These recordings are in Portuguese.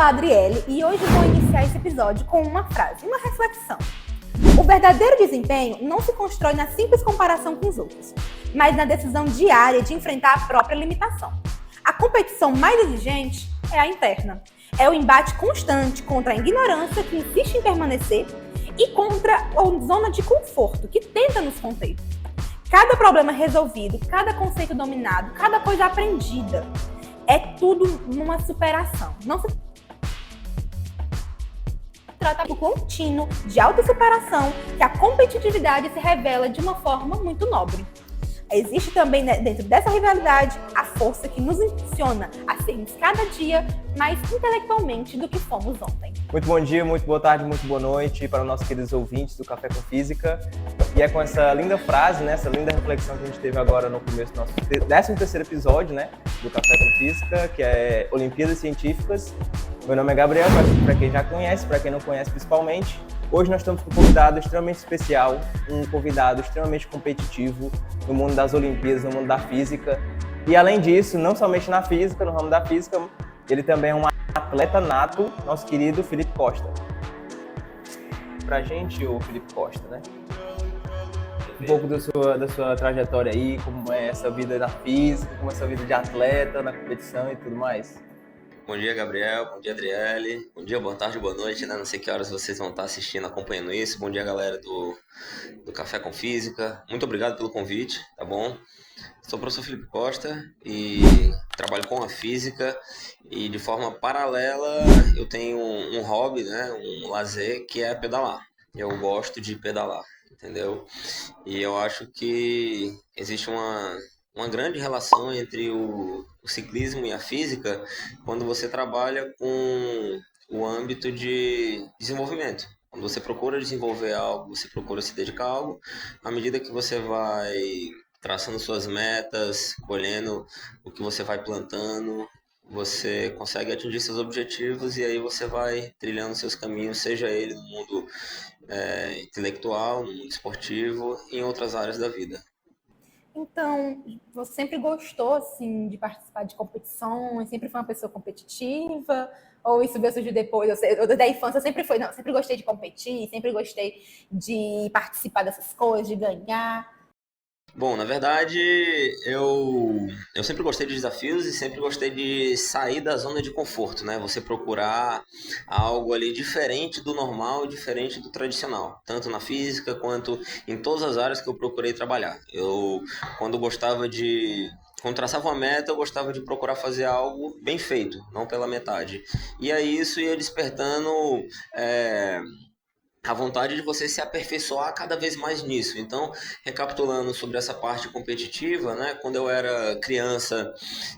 Olá, Adriele, e hoje vou iniciar esse episódio com uma frase, uma reflexão. O verdadeiro desempenho não se constrói na simples comparação com os outros, mas na decisão diária de enfrentar a própria limitação. A competição mais exigente é a interna. É o embate constante contra a ignorância que insiste em permanecer e contra a zona de conforto que tenta nos conter. Cada problema resolvido, cada conceito dominado, cada coisa aprendida, é tudo numa superação. Não se trata do contínuo de autossuperação que a competitividade se revela de uma forma muito nobre. Existe também, dentro dessa rivalidade, a força que nos impulsiona a sermos cada dia mais intelectualmente do que fomos ontem. Muito bom dia, muito boa tarde, muito boa noite para os nossos queridos ouvintes do Café com Física. E é com essa linda frase, né, essa linda reflexão que a gente teve agora no começo do nosso 13º episódio, né, do Café com Física, que é Olimpíadas Científicas. Meu nome é Gabriel, para quem já conhece, para quem não conhece principalmente. Hoje nós estamos com um convidado extremamente especial, um convidado extremamente competitivo no mundo das Olimpíadas, no mundo da física. E além disso, não somente na física, no ramo da física, ele também é um atleta nato, nosso querido Felipe Costa. Pra gente, o Felipe Costa, né? Um pouco da sua trajetória aí, como é essa vida na física, como é essa vida de atleta, na competição e tudo mais. Bom dia, Gabriel. Bom dia, Adriele. Bom dia, boa tarde, boa noite, né? Não sei que horas vocês vão estar assistindo, acompanhando isso. Bom dia, galera do Café com Física. Muito obrigado pelo convite, tá bom? Sou o professor Felipe Costa e trabalho com a física e de forma paralela eu tenho um hobby, né? Um lazer que é pedalar. Eu gosto de pedalar, entendeu? E eu acho que existe uma grande relação entre o ciclismo e a física quando você trabalha com o âmbito de desenvolvimento. Quando você procura desenvolver algo, você procura se dedicar a algo, à medida que você vai traçando suas metas, colhendo o que você vai plantando, você consegue atingir seus objetivos e aí você vai trilhando seus caminhos, seja ele no mundo intelectual, no mundo esportivo e em outras áreas da vida. Então, você sempre gostou, assim, de participar de competições? Sempre foi uma pessoa competitiva? Ou isso veio surgir depois? Eu, da infância, sempre gostei de competir, sempre gostei de participar dessas coisas, de ganhar. Bom, na verdade, eu sempre gostei de desafios e sempre gostei de sair da zona de conforto, né? Você procurar algo ali diferente do normal e diferente do tradicional, tanto na física quanto em todas as áreas que eu procurei trabalhar. Quando traçava uma meta, eu gostava de procurar fazer algo bem feito, não pela metade. E aí isso ia despertando a vontade de você se aperfeiçoar cada vez mais nisso. Então, recapitulando sobre essa parte competitiva, né? Quando eu era criança,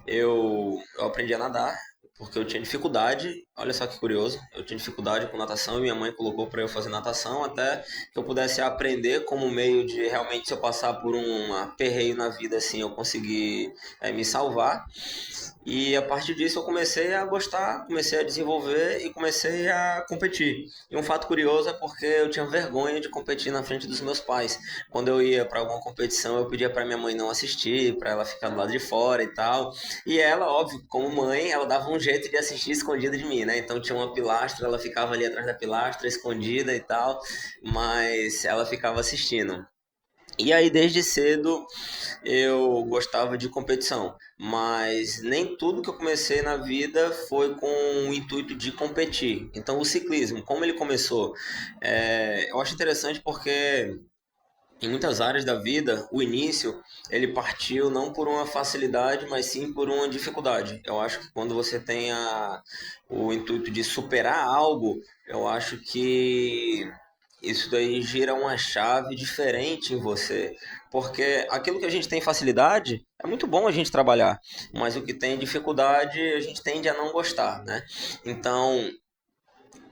eu aprendi a nadar, porque eu tinha dificuldade, olha só que curioso, eu tinha dificuldade com natação e minha mãe colocou para eu fazer natação até que eu pudesse aprender como meio de realmente, se eu passar por um aperreio na vida assim, eu conseguir me salvar. E a partir disso eu comecei a gostar, comecei a desenvolver e comecei a competir. E um fato curioso é porque eu tinha vergonha de competir na frente dos meus pais. Quando eu ia para alguma competição, eu pedia para minha mãe não assistir, para ela ficar do lado de fora e tal. E ela, óbvio, como mãe, ela dava um jeito de assistir escondida de mim, né? Então tinha uma pilastra, ela ficava ali atrás da pilastra, escondida e tal, mas ela ficava assistindo. E aí, desde cedo, eu gostava de competição, mas nem tudo que eu comecei na vida foi com o intuito de competir. Então, o ciclismo, como ele começou? Eu acho interessante porque em muitas áreas da vida, o início, ele partiu não por uma facilidade, mas sim por uma dificuldade. Eu acho que quando você tem o intuito de superar algo, eu acho que isso daí gira uma chave diferente em você, porque aquilo que a gente tem facilidade é muito bom a gente trabalhar, mas o que tem dificuldade a gente tende a não gostar, né? Então,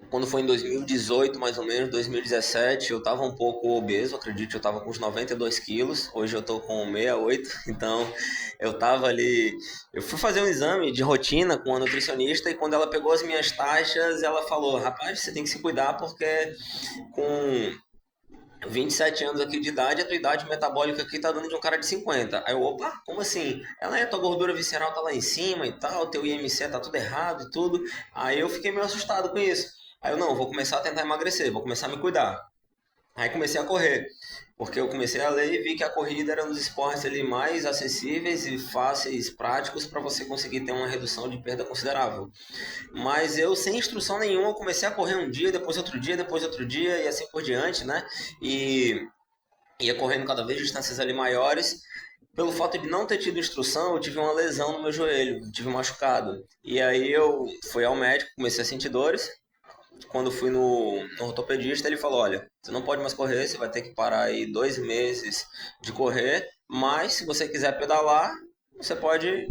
quando foi em 2018, mais ou menos, 2017, eu estava um pouco obeso, acredito, eu estava com uns 92 quilos, hoje eu estou com 68, então eu estava ali, eu fui fazer um exame de rotina com a nutricionista e quando ela pegou as minhas taxas, ela falou, rapaz, você tem que se cuidar porque com 27 anos aqui de idade, a tua idade metabólica aqui tá dando de um cara de 50. Aí eu, opa, como assim? Ela tua gordura visceral tá lá em cima e tal, teu IMC tá tudo errado e tudo. Aí eu fiquei meio assustado com isso. Aí eu, não, vou começar a tentar emagrecer, vou começar a me cuidar. Aí comecei a correr, porque eu comecei a ler e vi que a corrida era um dos esportes ali mais acessíveis e fáceis, práticos para você conseguir ter uma redução de perda considerável. Mas eu, sem instrução nenhuma, comecei a correr um dia, depois outro dia, depois outro dia e assim por diante, né? E ia correndo cada vez distâncias ali maiores. Pelo fato de não ter tido instrução, eu tive uma lesão no meu joelho, tive um machucado. E aí eu fui ao médico, comecei a sentir dores. Quando fui no ortopedista, ele falou, olha, você não pode mais correr, você vai ter que parar aí 2 meses de correr, mas se você quiser pedalar, você pode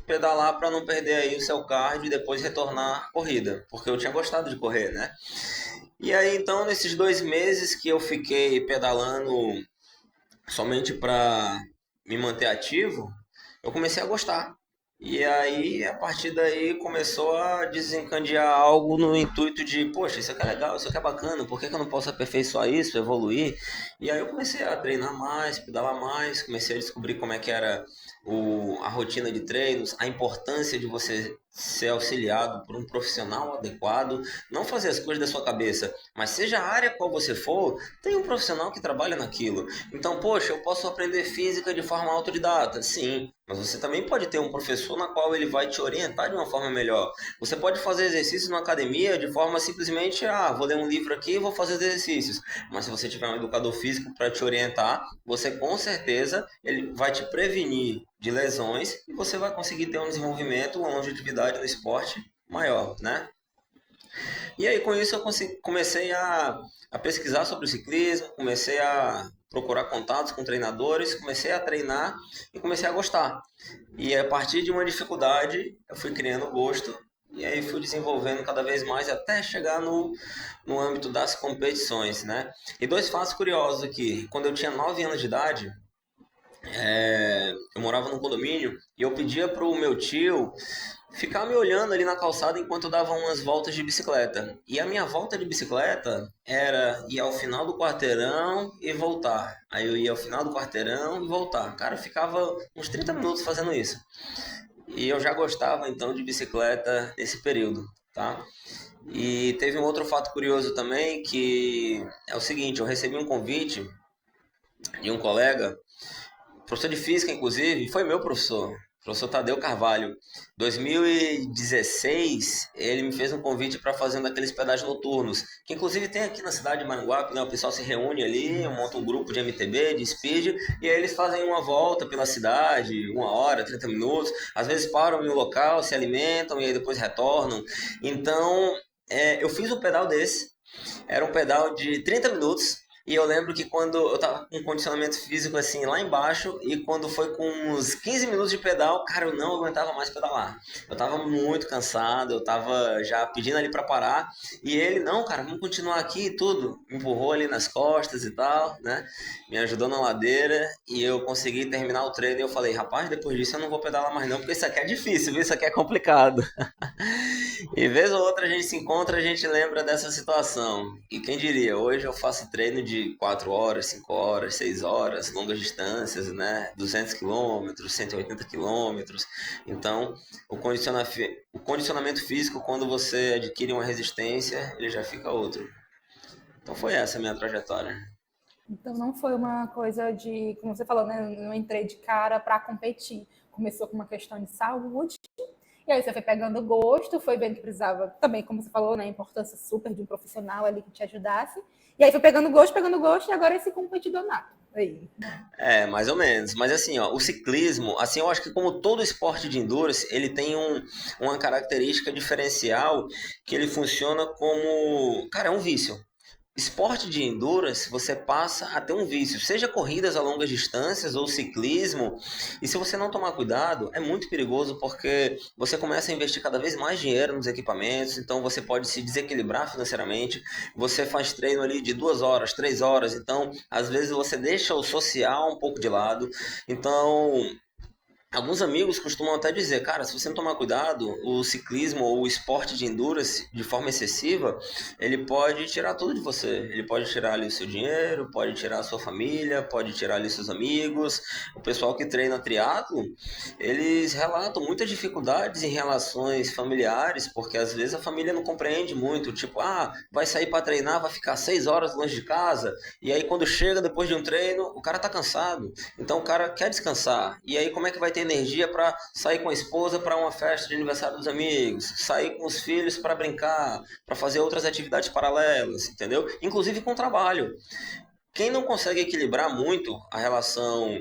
pedalar para não perder aí o seu cardio e depois retornar à corrida, porque eu tinha gostado de correr, né? E aí então, nesses 2 meses que eu fiquei pedalando somente para me manter ativo, eu comecei a gostar. E aí, a partir daí, começou a desencadear algo no intuito de, poxa, isso aqui é legal, isso aqui é bacana, por que que eu não posso aperfeiçoar isso, evoluir? E aí eu comecei a treinar mais, pedalar mais, comecei a descobrir como é que era a rotina de treinos, a importância de você ser auxiliado por um profissional adequado, não fazer as coisas da sua cabeça, mas seja a área qual você for, tem um profissional que trabalha naquilo. Então, poxa, eu posso aprender física de forma autodidata? Sim, mas você também pode ter um professor na qual ele vai te orientar de uma forma melhor. Você pode fazer exercícios na academia de forma simplesmente, vou ler um livro aqui e vou fazer os exercícios. Mas se você tiver um educador físico para te orientar, você com certeza ele vai te prevenir de lesões e você vai conseguir ter um desenvolvimento, uma longevidade no esporte maior, né? E aí com isso eu comecei a pesquisar sobre o ciclismo, comecei a procurar contatos com treinadores, comecei a treinar e comecei a gostar. E a partir de uma dificuldade eu fui criando gosto e aí fui desenvolvendo cada vez mais até chegar no âmbito das competições, né? E 2 fatos curiosos aqui. Quando eu tinha 9 anos de idade, eu morava num condomínio e eu pedia pro meu tio ficar me olhando ali na calçada enquanto eu dava umas voltas de bicicleta. E a minha volta de bicicleta era ir ao final do quarteirão e voltar. Aí eu ia ao final do quarteirão e voltar. Cara, eu ficava uns 30 minutos fazendo isso. E eu já gostava então de bicicleta nesse período, tá? E teve um outro fato curioso também, que é o seguinte, eu recebi um convite de um colega, professor de física, inclusive, foi meu professor Tadeu Carvalho. 2016, ele me fez um convite para fazer um daqueles pedágios noturnos, que inclusive tem aqui na cidade de Maranguape, né? O pessoal se reúne ali, monta um grupo de MTB, de speed, e aí eles fazem uma volta pela cidade, 1 hora, 30 minutos, às vezes param em um local, se alimentam e aí depois retornam. Então, eu fiz um pedal desse, era um pedal de 30 minutos, e eu lembro que quando eu tava com condicionamento físico assim lá embaixo, e quando foi com uns 15 minutos de pedal, cara, eu não aguentava mais pedalar. Eu tava muito cansado, eu tava já pedindo ali pra parar, e ele, não, cara, vamos continuar aqui e tudo. Me empurrou ali nas costas e tal, né? Me ajudou na ladeira, e eu consegui terminar o treino, e eu falei, rapaz, depois disso eu não vou pedalar mais não, porque isso aqui é difícil, viu? Isso aqui é complicado. E vez ou outra a gente se encontra, a gente lembra dessa situação. E quem diria, hoje eu faço treino de 4 horas, 5 horas, 6 horas, longas distâncias, né? 200 quilômetros, 180 quilômetros. Então, o condicionamento físico, quando você adquire uma resistência, ele já fica outro. Então foi essa a minha trajetória. Então não foi uma coisa de, como você falou, né? Eu não entrei de cara para competir. Começou com uma questão de saúde. E aí você foi pegando gosto, foi vendo que precisava também, como você falou, né, a importância super de um profissional ali que te ajudasse. E aí foi pegando gosto, e agora esse competidor nato. Aí. Mais ou menos. Mas assim, ó, o ciclismo, assim, eu acho que como todo esporte de endurance, ele tem uma característica diferencial que ele funciona como, cara, é um vício. Esporte de endurance, você passa a ter um vício, seja corridas a longas distâncias ou ciclismo, e se você não tomar cuidado, é muito perigoso porque você começa a investir cada vez mais dinheiro nos equipamentos, então você pode se desequilibrar financeiramente, você faz treino ali de 2 horas, 3 horas, então às vezes você deixa o social um pouco de lado, então Alguns amigos costumam até dizer, cara, se você não tomar cuidado, o ciclismo ou o esporte de endurance, de forma excessiva, ele pode tirar tudo de você. Ele pode tirar ali o seu dinheiro, pode tirar a sua família, pode tirar ali seus amigos. O pessoal que treina triatlo, eles relatam muitas dificuldades em relações familiares, porque às vezes a família não compreende muito. Tipo, vai sair para treinar, vai ficar 6 horas longe de casa, e aí quando chega depois de um treino, o cara tá cansado. Então o cara quer descansar. E aí como é que vai ter energia para sair com a esposa para uma festa de aniversário dos amigos, sair com os filhos para brincar, para fazer outras atividades paralelas, entendeu? Inclusive com o trabalho. Quem não consegue equilibrar muito a relação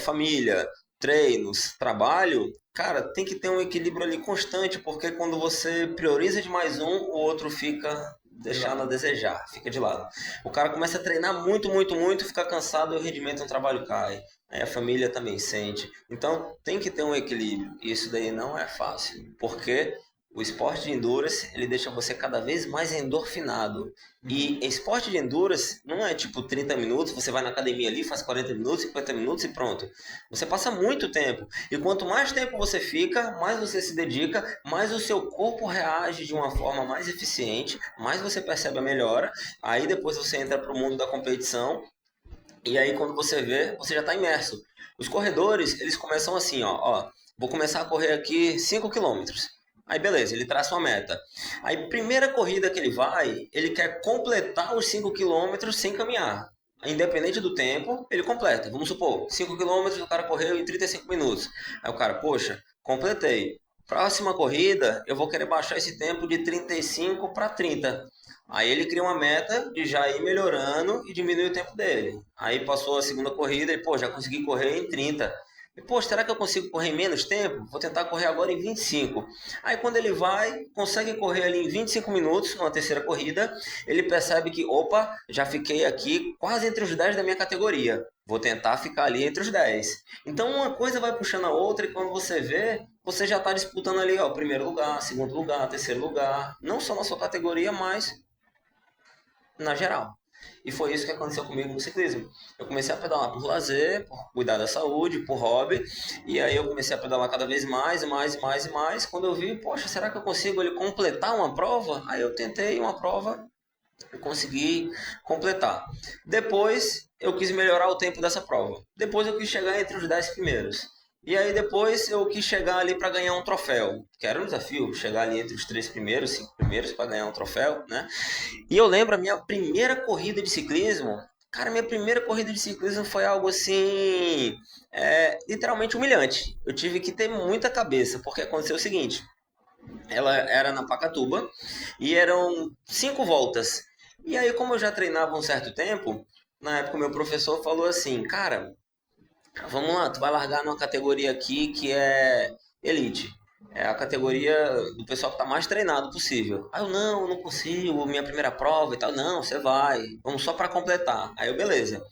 família, treinos, trabalho, cara, tem que ter um equilíbrio ali constante, porque quando você prioriza demais um, o outro fica deixando a desejar, fica de lado. O cara começa a treinar muito, muito, muito, fica cansado e o rendimento no trabalho cai. Aí a família também sente. Então tem que ter um equilíbrio. E isso daí não é fácil, porque o esporte de endurance, ele deixa você cada vez mais endorfinado. E esporte de endurance não é tipo 30 minutos, você vai na academia ali, faz 40 minutos, 50 minutos e pronto. Você passa muito tempo. E quanto mais tempo você fica, mais você se dedica, mais o seu corpo reage de uma forma mais eficiente, mais você percebe a melhora. Aí depois você entra para o mundo da competição. E aí quando você vê, você já está imerso. Os corredores, eles começam assim, ó, vou começar a correr aqui 5 quilômetros. Aí beleza, ele traça uma meta. Aí primeira corrida que ele vai, ele quer completar os 5 quilômetros sem caminhar. Independente do tempo, ele completa. Vamos supor, 5 quilômetros o cara correu em 35 minutos. Aí o cara, poxa, completei. Próxima corrida, eu vou querer baixar esse tempo de 35 para 30. Aí ele cria uma meta de já ir melhorando e diminuir o tempo dele. Aí passou a segunda corrida e, já consegui correr em 30. E, será que eu consigo correr em menos tempo? Vou tentar correr agora em 25. Aí quando ele consegue correr ali em 25 minutos, numa terceira corrida, ele percebe que, já fiquei aqui quase entre os 10 da minha categoria. Vou tentar ficar ali entre os 10. Então uma coisa vai puxando a outra e quando você vê, você já está disputando ali, primeiro lugar, segundo lugar, terceiro lugar. Não só na sua categoria, mas na geral. E foi isso que aconteceu comigo no ciclismo. Eu comecei a pedalar por lazer, por cuidar da saúde, por hobby. E aí eu comecei a pedalar cada vez mais, mais, mais e mais. Quando eu vi, será que eu consigo completar uma prova? Aí eu tentei uma prova e consegui completar. Depois eu quis melhorar o tempo dessa prova. Depois eu quis chegar entre os 10 primeiros. E aí depois eu quis chegar ali para ganhar um troféu, que era um desafio, chegar ali entre os 3 primeiros, 5 primeiros para ganhar um troféu, né? E eu lembro a minha primeira corrida de ciclismo, minha primeira corrida de ciclismo foi algo assim, literalmente humilhante. Eu tive que ter muita cabeça, porque aconteceu o seguinte, ela era na Pacatuba e eram 5 voltas. E aí como eu já treinava um certo tempo, na época meu professor falou assim, cara, vamos lá, tu vai largar numa categoria aqui que é Elite. É a categoria do pessoal que tá mais treinado possível. Aí eu não consigo, minha primeira prova e tal. Não, você vai, vamos só para completar. Aí eu, beleza.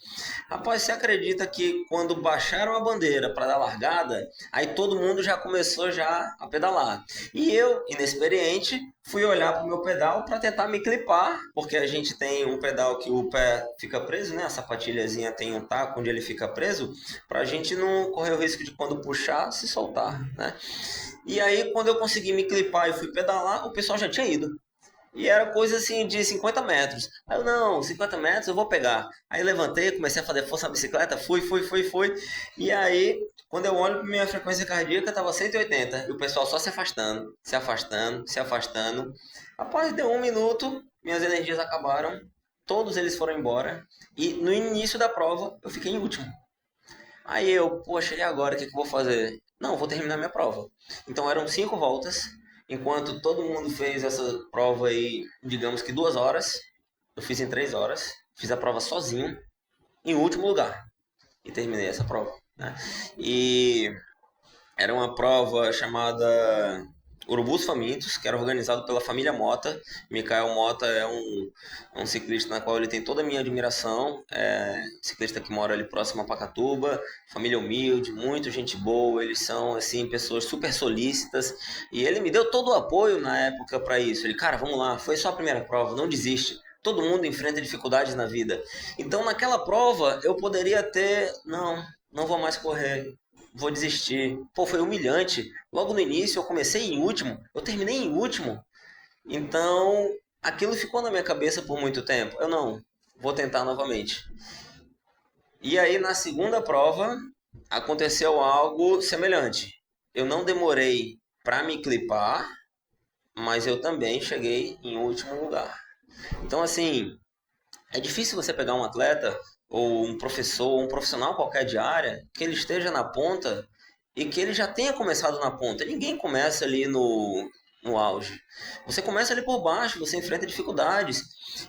Rapaz, você acredita que quando baixaram a bandeira para dar largada, aí todo mundo já começou já a pedalar. E eu, inexperiente, fui olhar pro meu pedal para tentar me clipar, porque a gente tem um pedal que o pé fica preso, né? A sapatilhazinha tem um taco onde ele fica preso, pra gente não correr o risco de quando puxar, se soltar, né? E aí, quando eu consegui me clipar e fui pedalar, o pessoal já tinha ido. E era coisa assim de 50 metros. Aí eu, não, 50 metros eu vou pegar. Aí levantei, comecei a fazer força na bicicleta, fui. E aí, quando eu olho para minha frequência cardíaca, tava 180. E o pessoal só se afastando. Após deu 1 minuto, minhas energias acabaram. Todos eles foram embora. E no início da prova, eu fiquei em último. Aí eu, e agora o que eu vou fazer? Não, vou terminar minha prova. Então eram 5 voltas. Enquanto todo mundo fez essa prova aí, digamos que 2 horas, eu fiz em 3 horas. Fiz a prova sozinho, em último lugar. E terminei essa prova, né? E era uma prova chamada Urubus Famintos, que era organizado pela família Mota. Michael Mota é um ciclista na qual ele tem toda a minha admiração. Ciclista que mora ali próximo a Pacatuba, família humilde, muito gente boa. Eles são assim pessoas super solícitas e ele me deu todo o apoio na época para isso. Ele, cara, vamos lá, foi só a primeira prova, não desiste. Todo mundo enfrenta dificuldades na vida. Então naquela prova eu poderia ter, não vou mais correr. vou desistir. Pô, foi humilhante. Logo no início eu comecei em último, eu terminei em último. Então, aquilo ficou na minha cabeça por muito tempo. Eu não, vou tentar novamente. E aí na segunda prova aconteceu algo semelhante. Eu não demorei para me clipar, mas eu também cheguei em último lugar. Então, assim, é difícil você pegar um atleta ou um professor ou um profissional qualquer de área que ele esteja na ponta e que ele já tenha começado na ponta. Ninguém começa ali no auge. Você começa ali por baixo, você enfrenta dificuldades.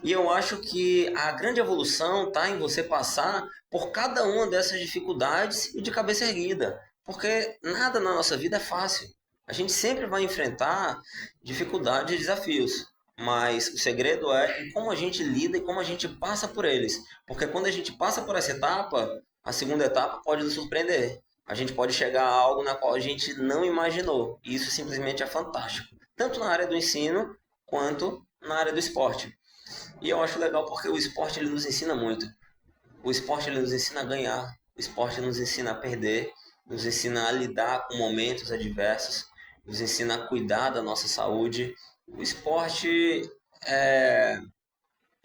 E eu acho que a grande evolução está em você passar por cada uma dessas dificuldades e de cabeça erguida. Porque nada na nossa vida é fácil. A gente sempre vai enfrentar dificuldades e desafios. Mas o segredo é em como a gente lida e como a gente passa por eles. Porque quando a gente passa por essa etapa, a segunda etapa pode nos surpreender. A gente pode chegar a algo na qual a gente não imaginou. E isso simplesmente é fantástico. Tanto na área do ensino, quanto na área do esporte. E eu acho legal porque o esporte ele nos ensina muito. O esporte ele nos ensina a ganhar. O esporte nos ensina a perder. Nos ensina a lidar com momentos adversos. Nos ensina a cuidar da nossa saúde. O esporte,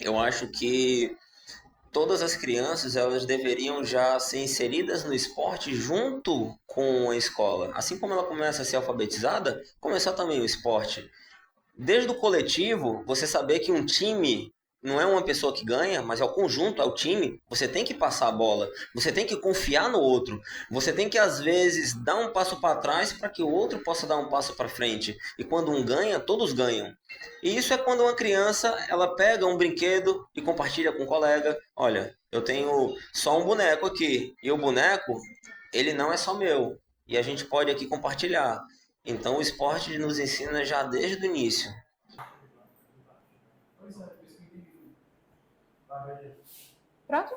eu acho que todas as crianças elas deveriam já ser inseridas no esporte junto com a escola. Assim como ela começa a ser alfabetizada, começar também o esporte. Desde o coletivo, você saber que um time não é uma pessoa que ganha, mas é o conjunto, é o time. Você tem que passar a bola, você tem que confiar no outro, você tem que às vezes dar um passo para trás para que o outro possa dar um passo para frente. E quando um ganha, todos ganham. E isso é quando uma criança ela pega um brinquedo e compartilha com um colega. Olha, eu tenho só um boneco aqui e o boneco ele não é só meu e a gente pode aqui compartilhar. Então o esporte nos ensina já desde o início. Pronto?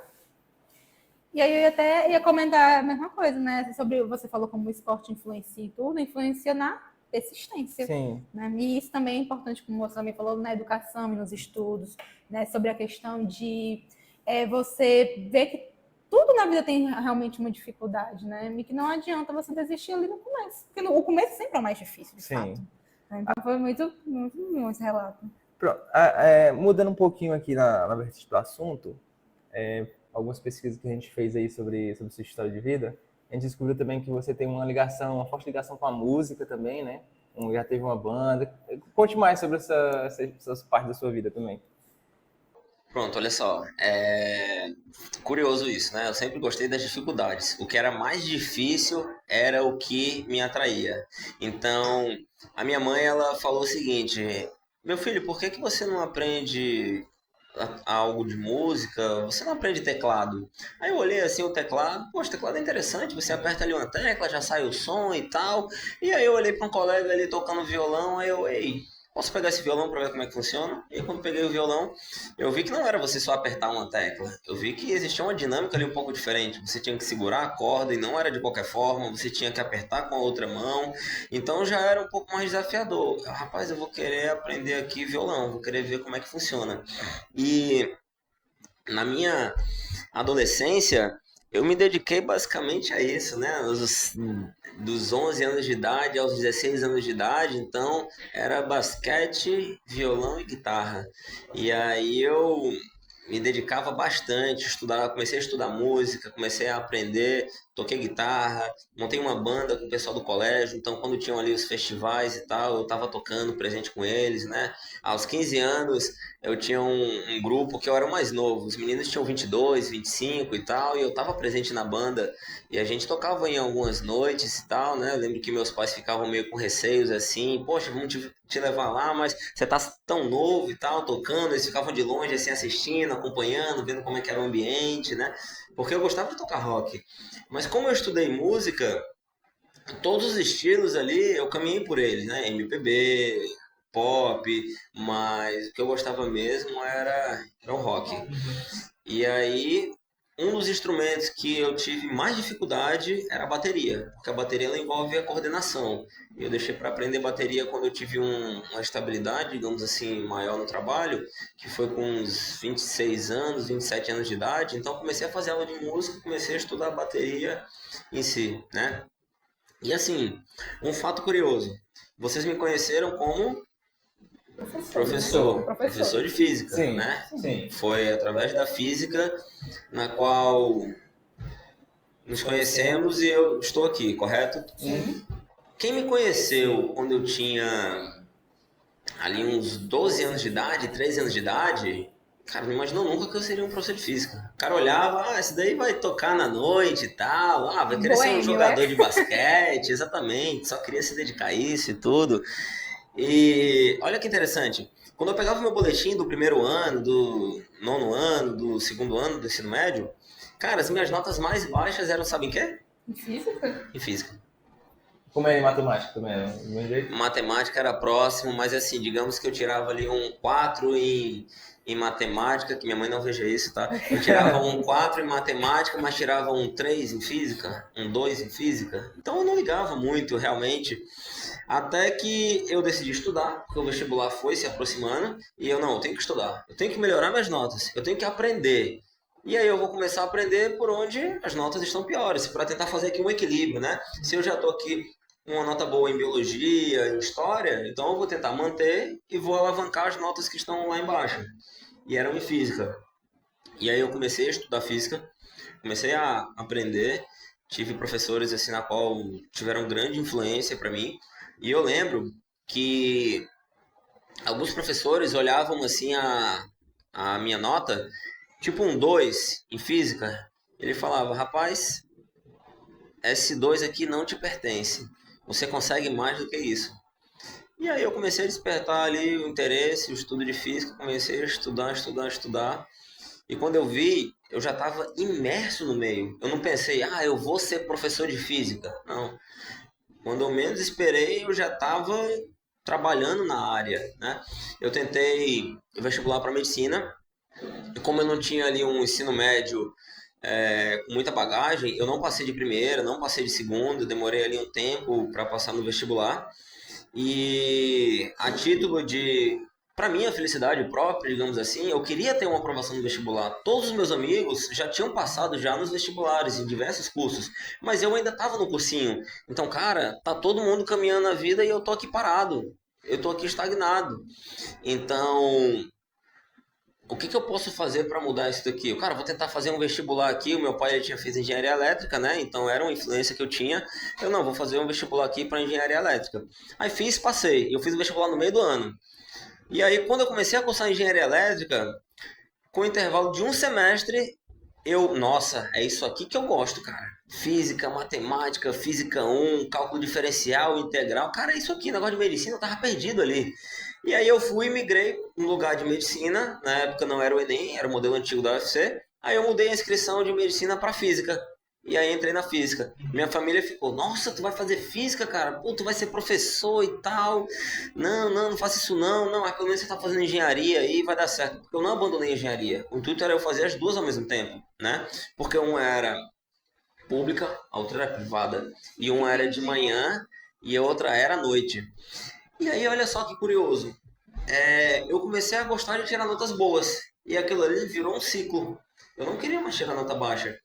E aí eu até ia comentar a mesma coisa, né? Sobre você falou como o esporte influencia em tudo, influencia na persistência. Sim. Né? E isso também é importante, como você também falou, na educação e nos estudos, né? Sobre a questão de você ver que tudo na vida tem realmente uma dificuldade, né? E que não adianta você desistir ali no começo. Porque o começo sempre é o mais difícil, de fato. Então foi muito bom esse relato. Pronto. Mudando um pouquinho aqui na vertente do assunto, algumas pesquisas que a gente fez aí sobre sua história de vida, a gente descobriu também que você tem uma forte ligação com a música também, né? Já teve uma banda. Conte mais sobre essas partes da sua vida também. Pronto, olha só, curioso isso, né? Eu sempre gostei das dificuldades. O que era mais difícil era o que me atraía. Então, a minha mãe, ela falou o seguinte: meu filho, por que você não aprende algo de música? Você não aprende teclado? Aí eu olhei assim o teclado, poxa, o teclado é interessante, você aperta ali uma tecla, já sai o som e tal. E aí eu olhei para um colega ali tocando violão, aí eu, ei, posso pegar esse violão para ver como é que funciona? E aí, quando peguei o violão, eu vi que não era você só apertar uma tecla. Eu vi que existia uma dinâmica ali um pouco diferente. Você tinha que segurar a corda e não era de qualquer forma. Você tinha que apertar com a outra mão. Então já era um pouco mais desafiador. Rapaz, eu vou querer aprender aqui violão. Vou querer ver como é que funciona. E na minha adolescência, eu me dediquei basicamente a isso, né? Dos 11 anos de idade aos 16 anos de idade, então era basquete, violão e guitarra. E aí eu me dedicava bastante, comecei a estudar música, comecei a aprender, toquei guitarra, montei uma banda com o pessoal do colégio, então quando tinham ali os festivais e tal, eu estava tocando presente com eles, né? Aos 15 anos eu tinha um grupo que eu era o mais novo, os meninos tinham 22, 25 e tal, e eu estava presente na banda, e a gente tocava em algumas noites e tal, né? Eu lembro que meus pais ficavam meio com receios assim, poxa, vamos te levar lá, mas você tá tão novo e tal, tocando, eles ficavam de longe assim assistindo, acompanhando, vendo como é que era o ambiente, né? Porque eu gostava de tocar rock. Mas como eu estudei música, todos os estilos ali eu caminhei por eles, né? MPB, pop, mas o que eu gostava mesmo era o rock. E aí, um dos instrumentos que eu tive mais dificuldade era a bateria, porque a bateria ela envolve a coordenação. Eu deixei para aprender bateria quando eu tive uma estabilidade, digamos assim, maior no trabalho, que foi com uns 26 anos, 27 anos de idade. Então comecei a fazer aula de música, comecei a estudar bateria em si, né? E assim, um fato curioso. Vocês me conheceram como professor de física, Sim, né? sim. Foi através da física na qual nos conhecemos e eu estou aqui, correto? Sim. Quem me conheceu quando eu tinha ali uns 12 anos de idade, 13 anos de idade, cara, não imaginou nunca que eu seria um professor de física. O cara olhava, esse daí vai tocar na noite e tal, vai querer ser um Boêmio, jogador de basquete, exatamente, só queria se dedicar a isso e tudo. E olha que interessante, quando eu pegava o meu boletim do primeiro ano, do nono ano, do segundo ano do ensino médio, cara, as minhas notas mais baixas eram, sabe em quê? Em física? Em física. Como é em matemática também, né? Do mesmo jeito? Matemática era próximo, mas assim, digamos que eu tirava ali um 4 em matemática, que minha mãe não veja isso, tá? Eu tirava um 4 em matemática, mas tirava um 3 em física, um 2 em física. Então eu não ligava muito, realmente. Até que eu decidi estudar, porque o vestibular foi se aproximando, e eu tenho que estudar. Eu tenho que melhorar minhas notas, eu tenho que aprender. E aí eu vou começar a aprender por onde as notas estão piores, para tentar fazer aqui um equilíbrio, né? Se eu já estou aqui uma nota boa em biologia, em história, então eu vou tentar manter e vou alavancar as notas que estão lá embaixo. E eram em física. E aí eu comecei a estudar física, comecei a aprender, tive professores assim na qual tiveram grande influência para mim. E eu lembro que alguns professores olhavam assim a minha nota, tipo um 2 em física. Ele falava, rapaz, esse 2 aqui não te pertence. Você consegue mais do que isso. E aí eu comecei a despertar ali o interesse, o estudo de física, comecei a estudar. E quando eu vi, eu já estava imerso no meio. Eu não pensei, eu vou ser professor de física. Não. Quando eu menos esperei, eu já estava trabalhando na área, né? Eu tentei vestibular para medicina. E como eu não tinha ali um ensino médio com muita bagagem, eu não passei de primeira, não passei de segunda, demorei ali um tempo para passar no vestibular. E a título de, para minha felicidade própria, digamos assim, eu queria ter uma aprovação no vestibular. Todos os meus amigos já tinham passado já nos vestibulares, em diversos cursos, mas eu ainda estava no cursinho. Então, cara, tá todo mundo caminhando na vida e eu tô aqui parado. Eu tô aqui estagnado. Então, o que eu posso fazer para mudar isso daqui? Cara, vou tentar fazer um vestibular aqui. O meu pai tinha feito engenharia elétrica, né? Então era uma influência que eu tinha. Eu não, vou fazer um vestibular aqui para engenharia elétrica. Aí fiz, passei. Eu fiz o vestibular no meio do ano. E aí, quando eu comecei a cursar engenharia elétrica, com o intervalo de um semestre, nossa, é isso aqui que eu gosto, cara. Física, matemática, física 1, cálculo diferencial, integral. Cara, é isso aqui, negócio de medicina, eu tava perdido ali. E aí eu fui e migrei no lugar de medicina. Na época não era o Enem, era o modelo antigo da UFC. Aí eu mudei a inscrição de medicina para física. E aí entrei na física. Minha família ficou, nossa, tu vai fazer física, cara? Pô, tu vai ser professor e tal. Não faça isso não. Não, pelo menos você tá fazendo engenharia aí, vai dar certo. Porque eu não abandonei a engenharia. O intuito era eu fazer as duas ao mesmo tempo, né? Porque uma era pública, a outra era privada. E uma era de manhã e a outra era à noite. E aí, olha só que curioso. Eu comecei a gostar de tirar notas boas. E aquilo ali virou um ciclo. Eu não queria mais tirar nota baixa.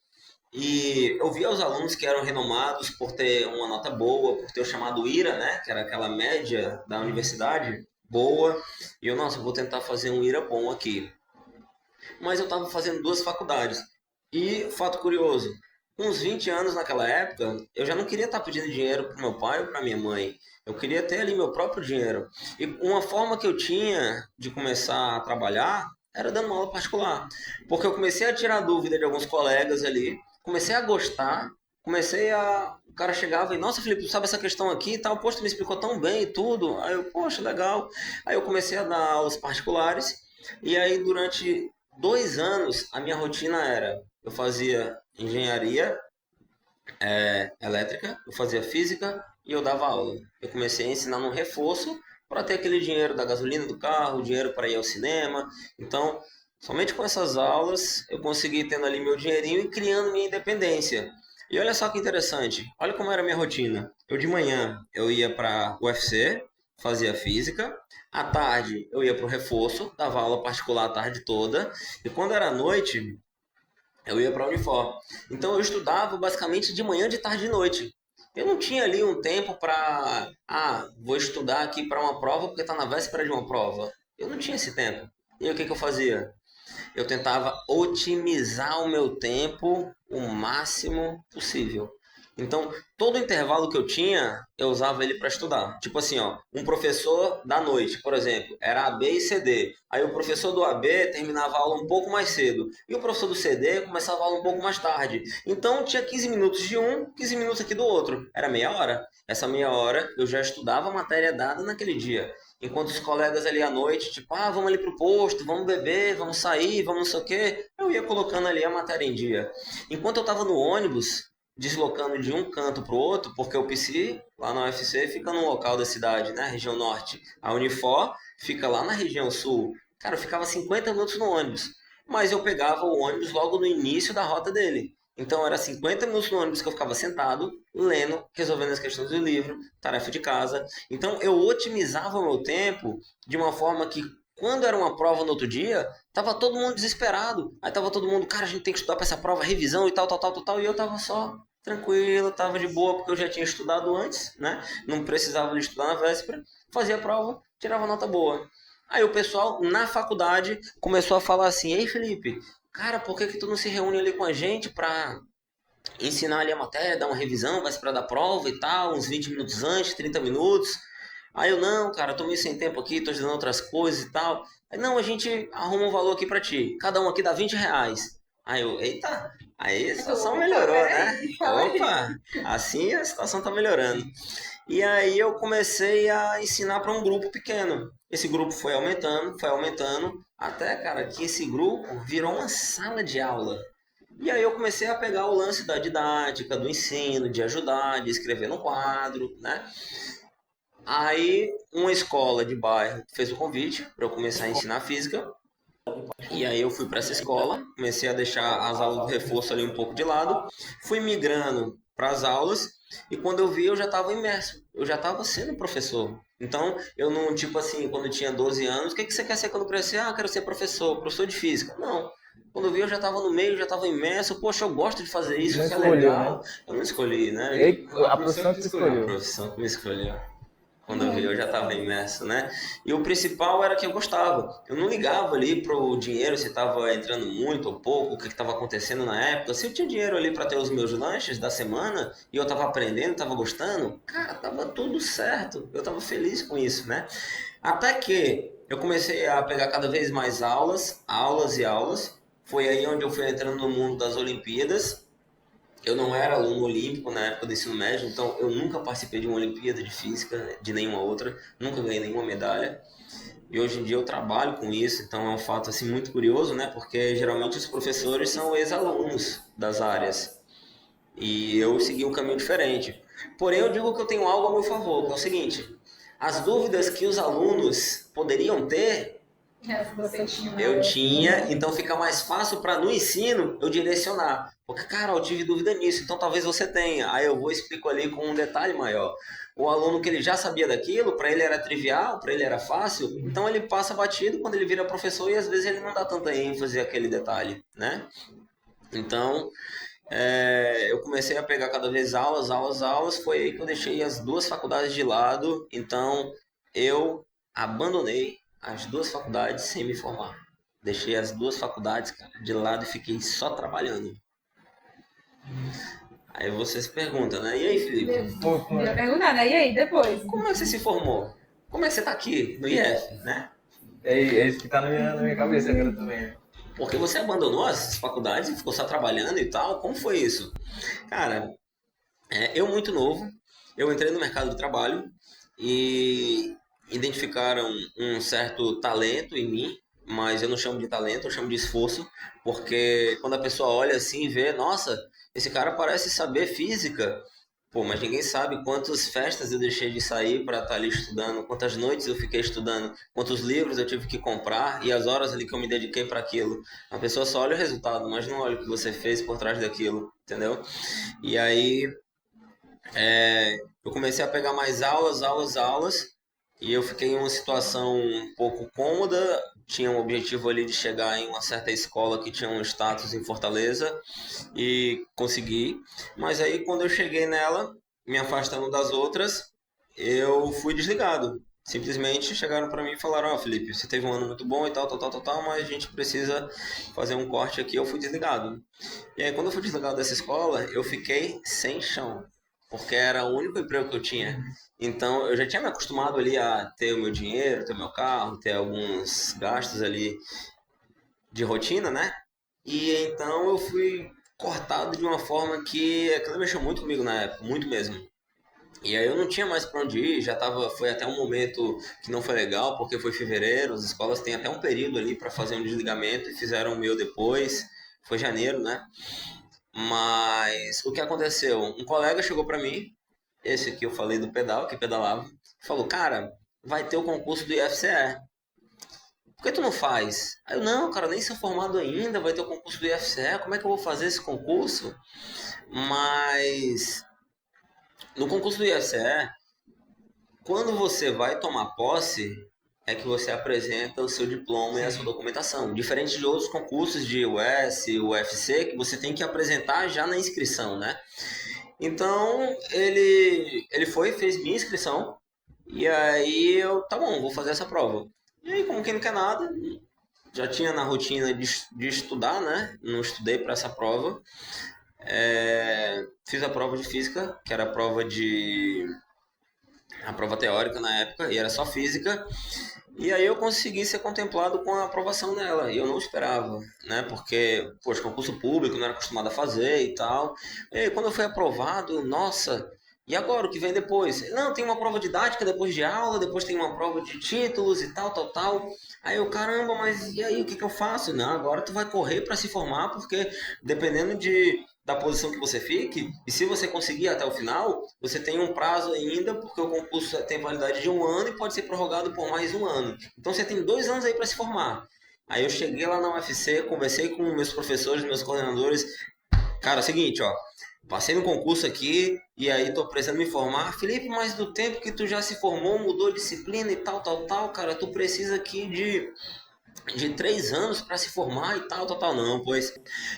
E eu via os alunos que eram renomados por ter uma nota boa, por ter o chamado IRA, né? Que era aquela média da universidade boa. E eu, nossa, vou tentar fazer um IRA bom aqui. Mas eu estava fazendo duas faculdades. E, fato curioso, com uns 20 anos naquela época, eu já não queria estar pedindo dinheiro para meu pai ou para minha mãe. Eu queria ter ali meu próprio dinheiro. E uma forma que eu tinha de começar a trabalhar era dando uma aula particular. Porque eu comecei a tirar dúvida de alguns colegas ali, comecei a gostar, o cara chegava e, nossa, Felipe, tu sabe essa questão aqui e tal? Poxa, tu me explicou tão bem e tudo. Aí eu, poxa, legal. Aí eu comecei a dar aulas particulares. E aí, durante 2 anos, a minha rotina era, eu fazia engenharia elétrica, eu fazia física e eu dava aula. Eu comecei a ensinar no reforço para ter aquele dinheiro da gasolina do carro, dinheiro para ir ao cinema. Então, somente com essas aulas eu consegui tendo ali meu dinheirinho e criando minha independência. E olha só que interessante, olha como era a minha rotina. Eu de manhã eu ia para o UFC, fazia física, à tarde eu ia para o reforço, dava aula particular a tarde toda, e quando era noite eu ia para a Unifor. Então eu estudava basicamente de manhã, de tarde e de noite. Eu não tinha ali um tempo para, vou estudar aqui para uma prova porque está na véspera de uma prova. Eu não tinha esse tempo. E aí, o que que eu fazia? Eu tentava otimizar o meu tempo o máximo possível. Então, todo intervalo que eu tinha, eu usava ele para estudar. Tipo assim, ó, um professor da noite, por exemplo, era A, B e CD. Aí o professor do AB terminava a aula um pouco mais cedo. E o professor do CD começava a aula um pouco mais tarde. Então, tinha 15 minutos de um, 15 minutos aqui do outro. Era meia hora. Essa meia hora eu já estudava a matéria dada naquele dia. Enquanto os colegas ali à noite, tipo, vamos ali pro posto, vamos beber, vamos sair, vamos não sei o quê, eu ia colocando ali a matéria em dia. Enquanto eu estava no ônibus, deslocando de um canto para o outro, porque o PC, lá na UFC, fica num local da cidade, né, região norte. A Unifor fica lá na região sul. Cara, eu ficava 50 minutos no ônibus, mas eu pegava o ônibus logo no início da rota dele. Então era 50 minutos no ônibus que eu ficava sentado, lendo, resolvendo as questões do livro, tarefa de casa. Então eu otimizava o meu tempo de uma forma que, quando era uma prova no outro dia, tava todo mundo desesperado. Aí tava todo mundo, cara, a gente tem que estudar para essa prova, revisão e tal, tal, tal, tal, tal. E eu tava só tranquilo, tava de boa, porque eu já tinha estudado antes, né? Não precisava de estudar na véspera. Fazia a prova, tirava nota boa. Aí o pessoal na faculdade começou a falar assim: ei, Felipe, cara, por que que tu não se reúne ali com a gente pra ensinar ali a matéria, dar uma revisão, vai esperar da prova e tal, uns 20 minutos antes, 30 minutos. Aí eu, não, cara, tô meio sem tempo aqui, tô estudando outras coisas e tal. Aí, não, a gente arruma um valor aqui pra ti. Cada um aqui dá R$ 20. Aí eu, eita, aí a situação melhorou, né? Opa, assim a situação tá melhorando. E aí eu comecei a ensinar para um grupo pequeno. Esse grupo foi aumentando, até, cara, que esse grupo virou uma sala de aula. E aí eu comecei a pegar o lance da didática, do ensino, de ajudar, de escrever no quadro, né? Aí uma escola de bairro fez o convite para eu começar a ensinar física. E aí eu fui para essa escola, comecei a deixar as aulas de reforço ali um pouco de lado, fui migrando para as aulas e quando eu vi eu já estava imerso, eu já estava sendo professor. Então eu não, tipo assim, quando eu tinha 12 anos, o que que você quer ser quando crescer? Ah, quero ser professor, professor de física. Não. Quando eu vi, eu já estava no meio, já estava imerso. Poxa, eu gosto de fazer isso, Não isso é escolheu, legal. né? Eu não escolhi, né? A profissão que você A escolheu. profissão que me escolheu. Quando eu vi, eu já estava imerso, né? E o principal era que eu gostava. Eu não ligava ali pro dinheiro, se estava entrando muito ou pouco, o que estava acontecendo na época. Se eu tinha dinheiro ali para ter os meus lanches da semana e eu estava aprendendo, estava gostando, cara, tava tudo certo. Eu estava feliz com isso, né? Até que eu comecei a pegar cada vez mais aulas, aulas e aulas. Foi aí onde eu fui entrando no mundo das Olimpíadas. Eu não era aluno olímpico na época do ensino médio, então eu nunca participei de uma Olimpíada de Física, de nenhuma outra, nunca ganhei nenhuma medalha. E hoje em dia eu trabalho com isso, então é um fato assim muito curioso, né? Porque geralmente os professores são ex-alunos das áreas e eu segui um caminho diferente. Porém, eu digo que eu tenho algo a meu favor, que é o seguinte: as dúvidas que os alunos poderiam ter eu tinha, então fica mais fácil para no ensino eu direcionar. Porque, cara, eu tive dúvida nisso, então talvez você tenha. Aí eu vou explico ali com um detalhe maior. O aluno que ele já sabia daquilo, para ele era trivial, para ele era fácil, então ele passa batido quando ele vira professor e às vezes ele não dá tanta ênfase àquele detalhe, né? Então, eu comecei a pegar cada vez aulas, aulas, aulas. Foi aí que eu deixei as duas faculdades de lado. Então, eu abandonei as duas faculdades sem me formar. Deixei as duas faculdades, cara, de lado e fiquei só trabalhando. Aí você se pergunta, né? E aí, Felipe? Eu ia perguntar, né? E aí, depois? Como é que você se formou? Como é que você tá aqui no IF, né? É isso que tá na minha cabeça agora também. Porque você abandonou as faculdades e ficou só trabalhando e tal? Como foi isso? Cara, eu muito novo, eu entrei no mercado de trabalho e identificaram um certo talento em mim, mas eu não chamo de talento, eu chamo de esforço, porque quando a pessoa olha assim e vê, nossa, esse cara parece saber física, pô, mas ninguém sabe quantas festas eu deixei de sair para estar ali estudando, quantas noites eu fiquei estudando, quantos livros eu tive que comprar e as horas ali que eu me dediquei para aquilo. A pessoa só olha o resultado, mas não olha o que você fez por trás daquilo, entendeu? E aí eu comecei a pegar mais aulas, aulas, aulas, e eu fiquei em uma situação um pouco cômoda. Tinha um objetivo ali de chegar em uma certa escola que tinha um status em Fortaleza e consegui. Mas aí quando eu cheguei nela, me afastando das outras, eu fui desligado. Simplesmente chegaram para mim e falaram: Ó, Felipe, você teve um ano muito bom e tal, tal, tal, tal, tal, mas a gente precisa fazer um corte aqui. Eu fui desligado. E aí, quando eu fui desligado dessa escola, eu fiquei sem chão, porque era o único emprego que eu tinha. Então, eu já tinha me acostumado ali a ter o meu dinheiro, ter o meu carro, ter alguns gastos ali de rotina, né? E então eu fui cortado de uma forma que aquilo mexeu muito comigo na época, muito mesmo. E aí eu não tinha mais para onde ir, foi até um momento que não foi legal, porque foi fevereiro, as escolas têm até um período ali para fazer um desligamento e fizeram o meu depois, foi janeiro, né? Mas o que aconteceu? Um colega chegou para mim, esse que eu falei do pedal, que pedalava, falou: "Cara, vai ter o concurso do IFCE. Por que tu não faz?" Aí eu: "Não, cara, nem sou formado ainda, vai ter o concurso do IFCE, como é que eu vou fazer esse concurso?" Mas no concurso do IFCE, quando você vai tomar posse, é que você apresenta o seu diploma e a sua documentação. Diferente de outros concursos de US, UFC, que você tem que apresentar já na inscrição, né? Então, ele fez minha inscrição, e aí eu, tá bom, vou fazer essa prova. E aí, como quem não quer nada, já tinha na rotina de estudar, né? Não estudei para essa prova. Fiz a prova de física, que era a prova teórica na época, e era só física. E aí eu consegui ser contemplado com a aprovação nela, e eu não esperava, né? Porque, poxa, concurso público, não era acostumado a fazer e tal. E aí, quando eu fui aprovado, nossa, e agora o que vem depois? Não, tem uma prova didática depois de aula, depois tem uma prova de títulos e tal, tal, tal. Aí eu, caramba, mas e aí, o que que eu faço? Não, agora tu vai correr para se formar, porque dependendo da posição que você fique, e se você conseguir até o final, você tem um prazo ainda, porque o concurso tem validade de 1 ano e pode ser prorrogado por mais 1 ano. Então você tem 2 anos aí para se formar. Aí eu cheguei lá na UFC, conversei com meus professores, meus coordenadores. Cara, é o seguinte, ó, passei no concurso aqui e aí tô precisando me formar. Felipe, mas do tempo que tu já se formou, mudou disciplina e tal, tal, tal, cara, tu precisa aqui de 3 anos para se formar e tal, tal, tal. Não, pois.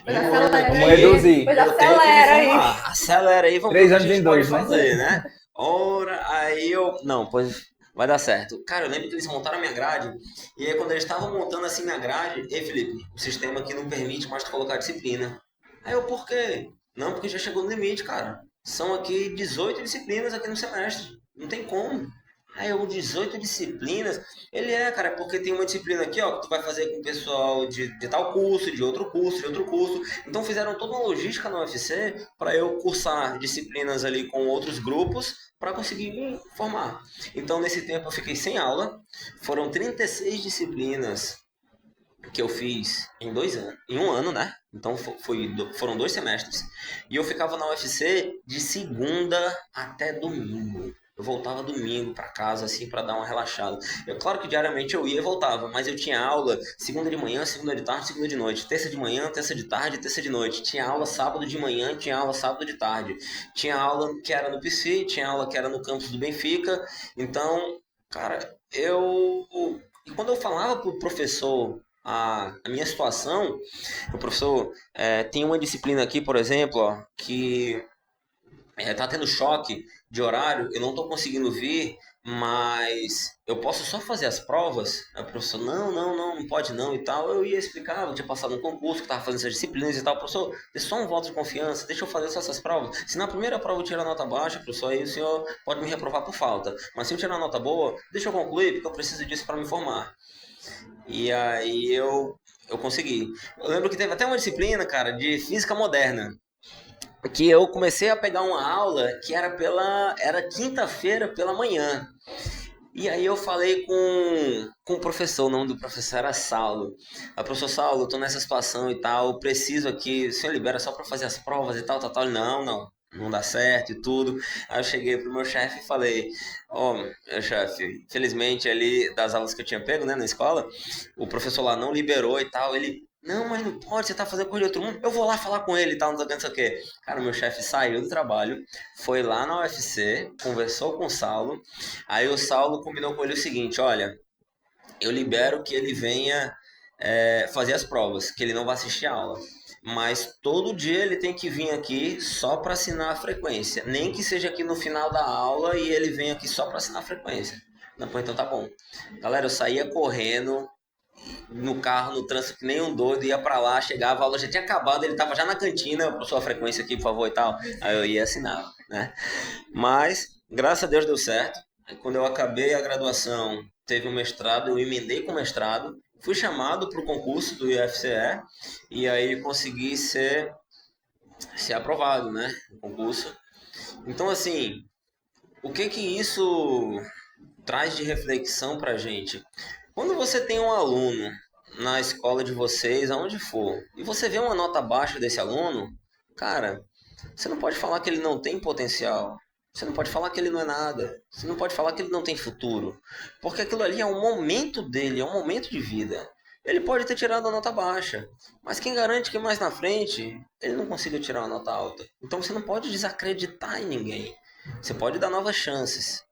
Pois em um ano acelera aqui, Vamos reduzir. Pois eu tenho que me acelera aí. formar. Acelera aí, vamos 3 ver o anos que a em gente pode 2, né? fazer, né? Ora, aí eu. Não, pois vai dar certo. Cara, eu lembro que eles montaram a minha grade, e aí quando eles estavam montando assim minha grade, ei, Felipe, o sistema aqui não permite mais tu colocar disciplina. Aí eu, por quê? Não, porque já chegou no limite, cara. São aqui 18 disciplinas aqui no semestre. Não tem como. Aí eu, 18 disciplinas. Ele cara, porque tem uma disciplina aqui, ó, que tu vai fazer com o pessoal de tal curso, de outro curso, de outro curso. Então fizeram toda uma logística na UFC para eu cursar disciplinas ali com outros grupos para conseguir me formar. Então nesse tempo eu fiquei sem aula. Foram 36 disciplinas que eu fiz em 2 anos, em 1 ano, né? Então foram 2 semestres. E eu ficava na UFC de segunda até domingo. Eu voltava domingo para casa, assim, para dar uma relaxada. Claro que diariamente eu ia e voltava, mas eu tinha aula segunda de manhã, segunda de tarde, segunda de noite. Terça de manhã, terça de tarde, terça de noite. Tinha aula sábado de manhã, tinha aula sábado de tarde. Tinha aula que era no PC, tinha aula que era no campus do Benfica. Então, cara, E quando eu falava pro professor a minha situação, o professor tem uma disciplina aqui, por exemplo, ó, que tá tendo choque de horário, eu não estou conseguindo vir, mas eu posso só fazer as provas? Aí o professor, não, não, não, não pode não e tal. Eu ia explicar, eu tinha passado no concurso, que estava fazendo essas disciplinas e tal. Professor, dê só um voto de confiança, deixa eu fazer só essas provas. Se na primeira prova eu tirar nota baixa, professor, aí o senhor pode me reprovar por falta. Mas se eu tirar nota boa, deixa eu concluir, porque eu preciso disso para me formar. E aí eu consegui. Eu lembro que teve até uma disciplina, cara, de física moderna, que eu comecei a pegar uma aula que era quinta-feira pela manhã. E aí eu falei com o professor, o nome do professor era Saulo. Aí, professor Saulo, eu tô nessa situação e tal, eu preciso aqui, o senhor libera só para fazer as provas e tal, tal, tal. Ele, não, não, não dá certo e tudo. Aí eu cheguei pro meu chefe e falei, ó, meu chefe, infelizmente ali das aulas que eu tinha pego, né, na escola, o professor lá não liberou e tal, ele... Não, mas não pode, você tá fazendo coisa de outro mundo. Eu vou lá falar com ele e tal, não sei o quê. Cara, o meu chefe saiu do trabalho, foi lá na UFC, conversou com o Saulo. Aí o Saulo combinou com ele o seguinte, olha, eu libero que ele venha fazer as provas, que ele não vai assistir a aula. mas todo dia ele tem que vir aqui só para assinar a frequência. Nem que seja aqui no final da aula e ele vem aqui só para assinar a frequência. Não, pô, então tá bom. Galera, eu saía correndo no carro, no trânsito, que nem um doido, ia para lá, chegava, a aula já tinha acabado, ele tava já na cantina, por sua frequência aqui, por favor, e tal. Aí eu ia assinar, né? Mas, graças a Deus deu certo. Quando eu acabei a graduação, teve um mestrado, eu emendei com o mestrado, fui chamado para o concurso do IFCE e aí consegui ser aprovado, né, no concurso. Então, assim, o que isso traz de reflexão para a gente? Quando você tem um aluno na escola de vocês, aonde for, e você vê uma nota baixa desse aluno, cara, você não pode falar que ele não tem potencial. Você não pode falar que ele não é nada. Você não pode falar que ele não tem futuro. Porque aquilo ali é um momento dele, é um momento de vida. Ele pode ter tirado a nota baixa, mas quem garante que mais na frente ele não consiga tirar uma nota alta? Então você não pode desacreditar em ninguém. Você pode dar novas chances,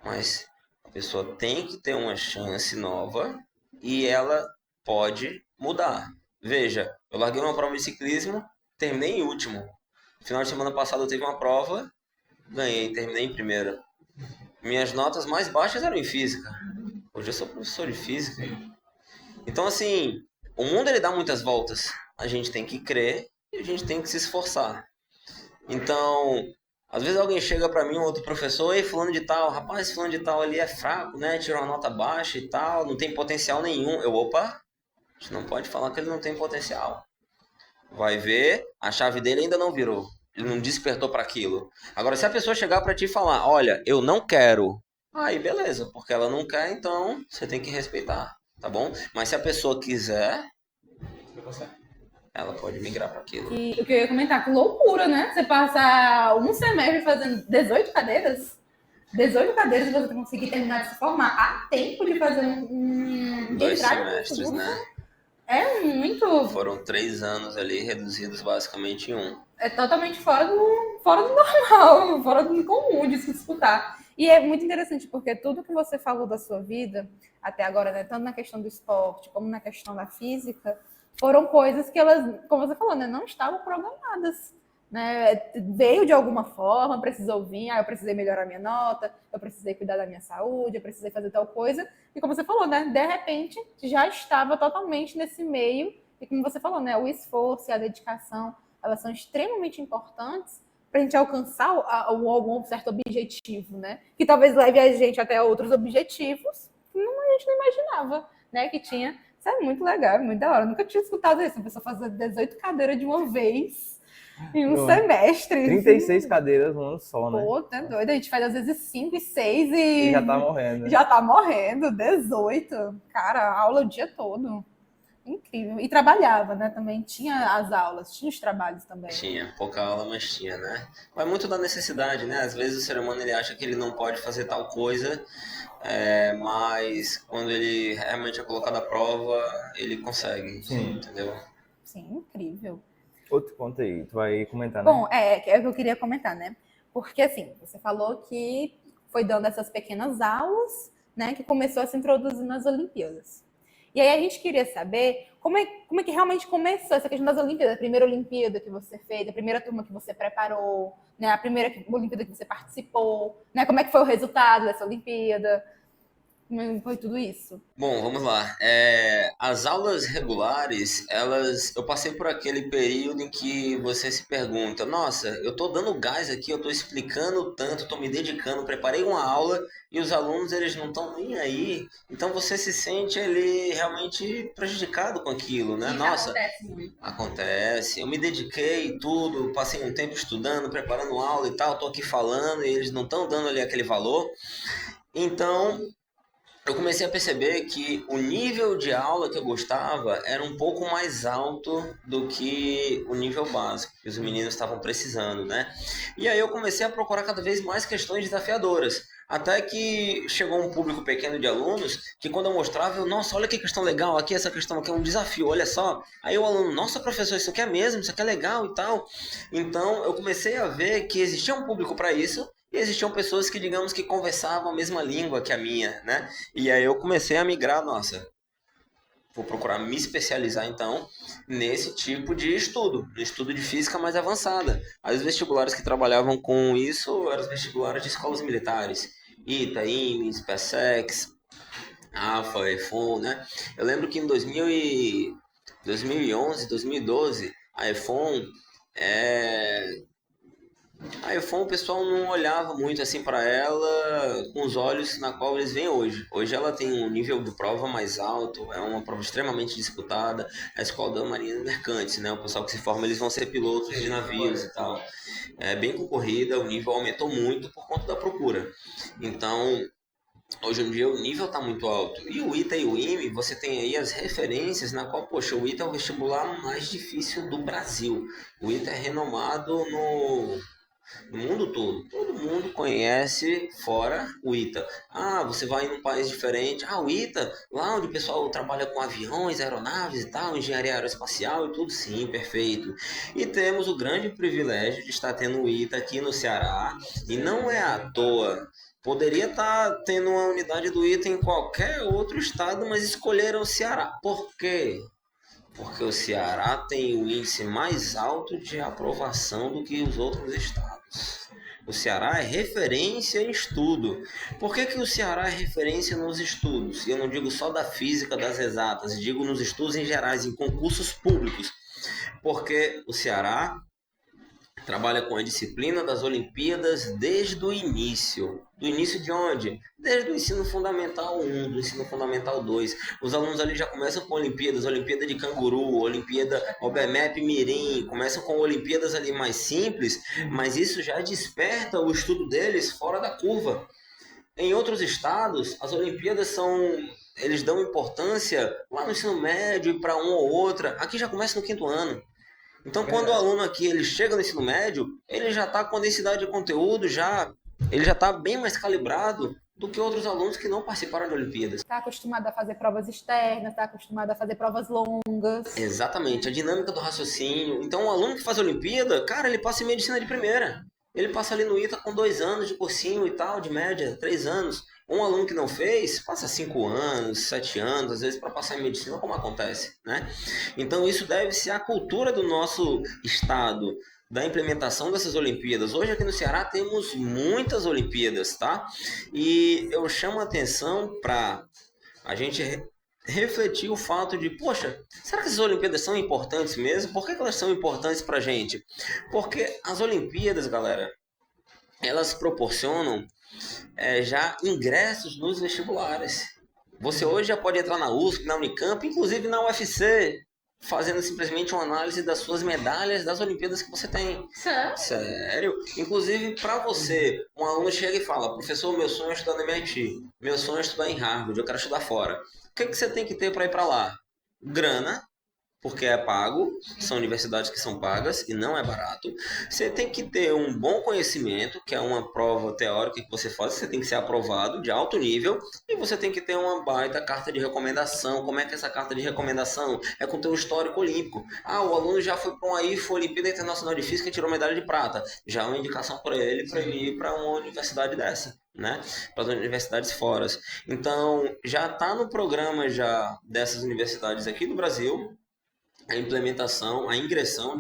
mas a pessoa tem que ter uma chance nova e ela pode mudar. Veja, eu larguei uma prova de ciclismo, terminei em último. No final de semana passado eu teve uma prova, ganhei, terminei em primeiro. Minhas notas mais baixas eram em física. Hoje eu sou professor de física. Então, assim, o mundo ele dá muitas voltas. A gente tem que crer e a gente tem que se esforçar. Então, às vezes alguém chega pra mim, um outro professor, ei, fulano de tal, rapaz, fulano de tal ali é fraco, né? Tirou uma nota baixa e tal, não tem potencial nenhum. Opa, a gente não pode falar que ele não tem potencial. Vai ver, a chave dele ainda não virou. Ele não despertou para aquilo. Agora, se a pessoa chegar para ti e falar, olha, eu não quero, aí beleza, porque ela não quer, então você tem que respeitar, tá bom? Mas se a pessoa quiser, ela pode migrar para aquilo. E o que eu ia comentar, que loucura, né? Você passar um semestre fazendo 18 cadeiras, 18 cadeiras e você conseguir terminar de se formar. Há tempo de fazer um 2 semestres, né? É muito... Foram 3 anos ali, reduzidos basicamente em 1. É totalmente fora do normal, fora do comum de se disputar. E é muito interessante, porque tudo que você falou da sua vida, até agora, né, tanto na questão do esporte, como na questão da física, foram coisas que elas, como você falou, né, não estavam programadas. Né? Veio de alguma forma, precisou vir, eu precisei melhorar minha nota, eu precisei cuidar da minha saúde, eu precisei fazer tal coisa. E como você falou, né, de repente, já estava totalmente nesse meio. E como você falou, né, o esforço e a dedicação, elas são extremamente importantes para a gente alcançar algum certo objetivo, né? Que talvez leve a gente até outros objetivos que a gente não imaginava, né? Que tinha. Isso é muito legal, muito da hora. Eu nunca tinha escutado isso, a pessoa fazer 18 cadeiras de uma vez em um semestre. 36 cadeiras no ano só, né? Pô, tá doido. A gente faz às vezes 5 e 6 e já tá morrendo. Já tá morrendo, 18. Cara, aula o dia todo. Incrível. E trabalhava, né? Também tinha as aulas, tinha os trabalhos também. Tinha, pouca aula, mas tinha, né? Vai muito da necessidade, né? Às vezes o ser humano ele acha que ele não pode fazer tal coisa, mas quando ele realmente é colocado à prova, ele consegue, entendeu? Sim, incrível. Outro ponto aí, tu vai comentar, né? Bom, é o que eu queria comentar, né? Porque, assim, você falou que foi dando essas pequenas aulas, né? Que começou a se introduzir nas Olimpíadas. E aí a gente queria saber como é que realmente começou essa questão das Olimpíadas. A primeira Olimpíada que você fez, a primeira turma que você preparou, né? A primeira Olimpíada que você participou, né? Como é que foi o resultado dessa Olimpíada? Como foi tudo isso? Bom, vamos lá. As aulas regulares, eu passei por aquele período em que você se pergunta, nossa, eu tô dando gás aqui, eu tô explicando tanto, tô me dedicando, preparei uma aula e os alunos, eles não estão nem aí. Então você se sente ele realmente prejudicado com aquilo, né? Nossa, acontece. Eu me dediquei e tudo, passei um tempo estudando, preparando aula e tal, tô aqui falando e eles não estão dando ali aquele valor. Então, eu comecei a perceber que o nível de aula que eu gostava era um pouco mais alto do que o nível básico, que os meninos estavam precisando, né? E aí eu comecei a procurar cada vez mais questões desafiadoras, até que chegou um público pequeno de alunos que quando eu mostrava, nossa, olha que questão legal aqui, essa questão aqui é um desafio, olha só. Aí o aluno, nossa professor, isso aqui é mesmo, isso aqui é legal e tal. Então eu comecei a ver que existia um público para isso, e existiam pessoas que, digamos, que conversavam a mesma língua que a minha, né? E aí eu comecei a migrar, nossa, vou procurar me especializar, então, nesse tipo de estudo, no estudo de física mais avançada. Os vestibulares que trabalhavam com isso eram os vestibulares de escolas militares. ITA, IMES, PSEX, AFA, EFON, né? Eu lembro que em 2011, 2012, a EFON o pessoal não olhava muito assim para ela com os olhos na qual eles veem hoje. Hoje ela tem um nível de prova mais alto, é uma prova extremamente disputada. A escola da Marinha Mercante, né? O pessoal que se forma, eles vão ser pilotos de navios e tal. É bem concorrida, o nível aumentou muito por conta da procura. Então, hoje em dia o nível está muito alto. E o ITA e o IME, você tem aí as referências na qual, poxa, o ITA é o vestibular mais difícil do Brasil. O ITA é renomado no mundo todo. Todo mundo conhece fora o ITA. Você vai em um país diferente. O ITA, lá onde o pessoal trabalha com aviões, aeronaves e tal, engenharia aeroespacial e tudo. Sim, perfeito. E temos o grande privilégio de estar tendo o ITA aqui no Ceará. E não é à toa. Poderia estar tendo uma unidade do ITA em qualquer outro estado, mas escolheram o Ceará. Por quê? Porque o Ceará tem o índice mais alto de aprovação do que os outros estados. O Ceará é referência em estudo. Por que o Ceará é referência nos estudos? E eu não digo só da física, das exatas, digo nos estudos em gerais, em concursos públicos. Porque o Ceará trabalha com a disciplina das Olimpíadas desde o início. Do início de onde? Desde o ensino fundamental 1, do ensino fundamental 2. Os alunos ali já começam com Olimpíadas, Olimpíada de Canguru, Olimpíada OBMEP Mirim, começam com Olimpíadas ali mais simples, mas isso já desperta o estudo deles fora da curva. Em outros estados, as Olimpíadas eles dão importância lá no ensino médio para uma ou outra. Aqui já começa no 5º ano. Então, quando o aluno aqui ele chega no ensino médio, ele já está com a densidade de conteúdo, ele já está bem mais calibrado do que outros alunos que não participaram de Olimpíadas. Está acostumado a fazer provas externas, está acostumado a fazer provas longas. Exatamente, a dinâmica do raciocínio. Então, o aluno que faz Olimpíada, cara, ele passa em medicina de primeira. Ele passa ali no ITA com 2 anos de cursinho e tal, de média, 3 anos. Um aluno que não fez, passa 5 anos, 7 anos, às vezes para passar em medicina, como acontece, né? Então isso deve-se à cultura do nosso estado, da implementação dessas Olimpíadas. Hoje aqui no Ceará temos muitas Olimpíadas, tá? E eu chamo a atenção para a gente refletir o fato de, poxa, será que essas Olimpíadas são importantes mesmo? Por que elas são importantes para a gente? Porque as Olimpíadas, galera, elas proporcionam já ingressos nos vestibulares. Você hoje já pode entrar na USP, na Unicamp, inclusive na UFC, fazendo simplesmente uma análise das suas medalhas das Olimpíadas que você tem. Sério? Inclusive, para você, um aluno chega e fala, professor, meu sonho é estudar no MIT, meu sonho é estudar em Harvard, eu quero estudar fora. O que você tem que ter para ir para lá? Grana, porque é pago, são universidades que são pagas e não é barato. Você tem que ter um bom conhecimento, que é uma prova teórica que você faz, você tem que ser aprovado de alto nível, e você tem que ter uma baita carta de recomendação. Como é que é essa carta de recomendação? É com o teu histórico olímpico. O aluno já foi para uma Olimpíada Internacional de Física e tirou medalha de prata. Já é uma indicação para ele ir para uma universidade dessa, né? Para as universidades fora. Então, já está no programa já dessas universidades aqui do Brasil, a implementação, a ingresso,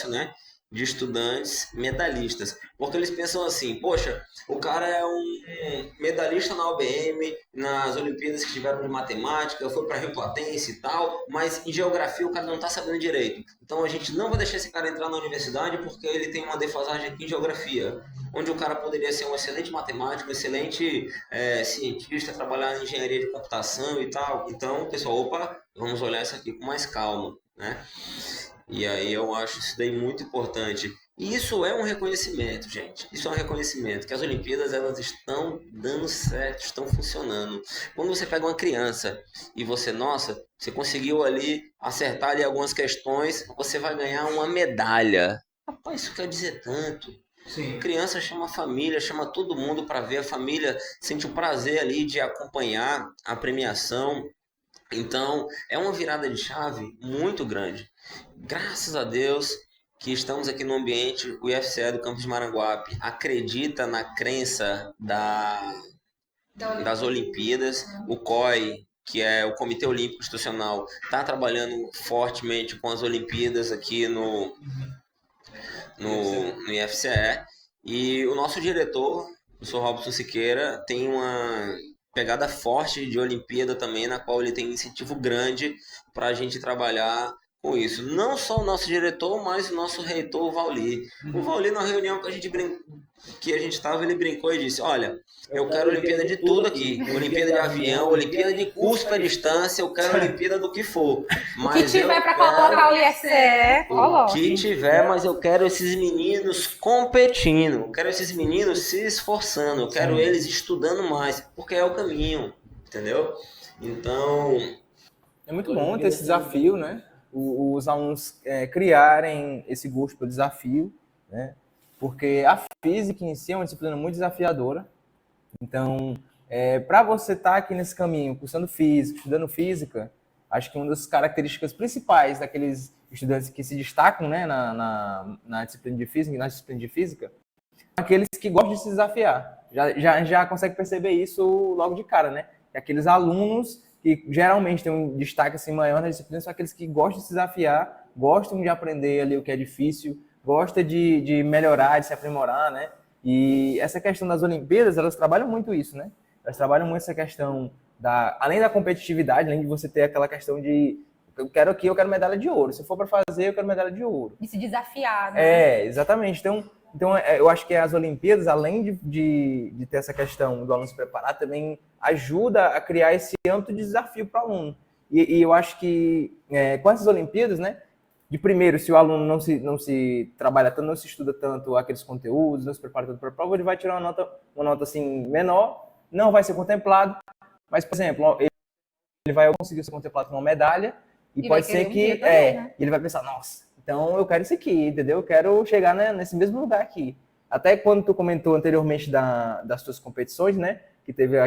né, de estudantes medalhistas. Porque eles pensam assim, poxa, o cara é um medalhista na OBM, nas Olimpíadas que tiveram de matemática, foi para Rio Platense e tal, mas em geografia o cara não está sabendo direito. Então a gente não vai deixar esse cara entrar na universidade porque ele tem uma defasagem aqui em geografia, onde o cara poderia ser um excelente matemático, um excelente cientista, trabalhar em engenharia de computação e tal. Então, pessoal, vamos olhar isso aqui com mais calma, né? E aí eu acho isso daí muito importante. E isso é um reconhecimento, gente. Isso é um reconhecimento, que as Olimpíadas elas estão dando certo, estão funcionando. Quando você pega uma criança e você conseguiu ali acertar ali algumas questões, você vai ganhar uma medalha. Rapaz, isso quer dizer tanto. Sim. Criança chama a família, chama todo mundo para ver, a família sente o prazer ali de acompanhar a premiação. Então, é uma virada de chave muito grande. Graças a Deus que estamos aqui no ambiente, o IFCE do Campus de Maranguape acredita na crença das Olimpíadas, o COI, que é o Comitê Olímpico Institucional, está trabalhando fortemente com as Olimpíadas aqui no IFCE. E o nosso diretor, o professor Robson Siqueira, tem uma pegada forte de Olimpíada também, na qual ele tem incentivo grande para a gente trabalhar com isso. Não só o nosso diretor, mas o nosso reitor, o Vauli. O Vauli, na reunião que a gente estava, ele brincou e disse: olha, eu quero Olimpíada de tudo aqui. Olimpíada de avião, Olimpíada de curso para distância, eu quero Olimpíada do que for. Mas o que tiver para colocar o IFCE, o que tiver, mas eu quero esses meninos competindo, eu quero esses meninos se esforçando, eu quero eles estudando mais, porque é o caminho, entendeu? Então... É muito bom ter esse desafio, né? Os alunos criarem esse gosto pelo desafio, né? Porque a física em si é uma disciplina muito desafiadora. Então, para você estar aqui nesse caminho, cursando física, estudando física, acho que uma das características principais daqueles estudantes que se destacam, né, na disciplina de física, são aqueles que gostam de se desafiar. Já consegue perceber isso logo de cara, né? Aqueles alunos que geralmente têm um destaque assim, maior na disciplina são aqueles que gostam de se desafiar, gostam de aprender ali o que é difícil, gostam de melhorar, de se aprimorar, né? E essa questão das Olimpíadas, elas trabalham muito isso, né? Elas trabalham muito essa questão além da competitividade, além de você ter aquela questão de eu quero medalha de ouro. Se for para fazer, eu quero medalha de ouro. E se desafiar, né? Exatamente. Então eu acho que as Olimpíadas, além de ter essa questão do aluno se preparar, também ajuda a criar esse âmbito de desafio para o aluno. E eu acho que com essas Olimpíadas, né? De primeiro, se o aluno não se trabalha tanto, não se estuda tanto aqueles conteúdos, não se prepara tanto para a prova, ele vai tirar uma nota assim, menor, não vai ser contemplado, mas, por exemplo, ele vai conseguir ser contemplado com uma medalha e pode ser que também, né? Ele vai pensar, nossa, então eu quero isso aqui, entendeu? Eu quero chegar nesse mesmo lugar aqui. Até quando tu comentou anteriormente das tuas competições, né? Que teve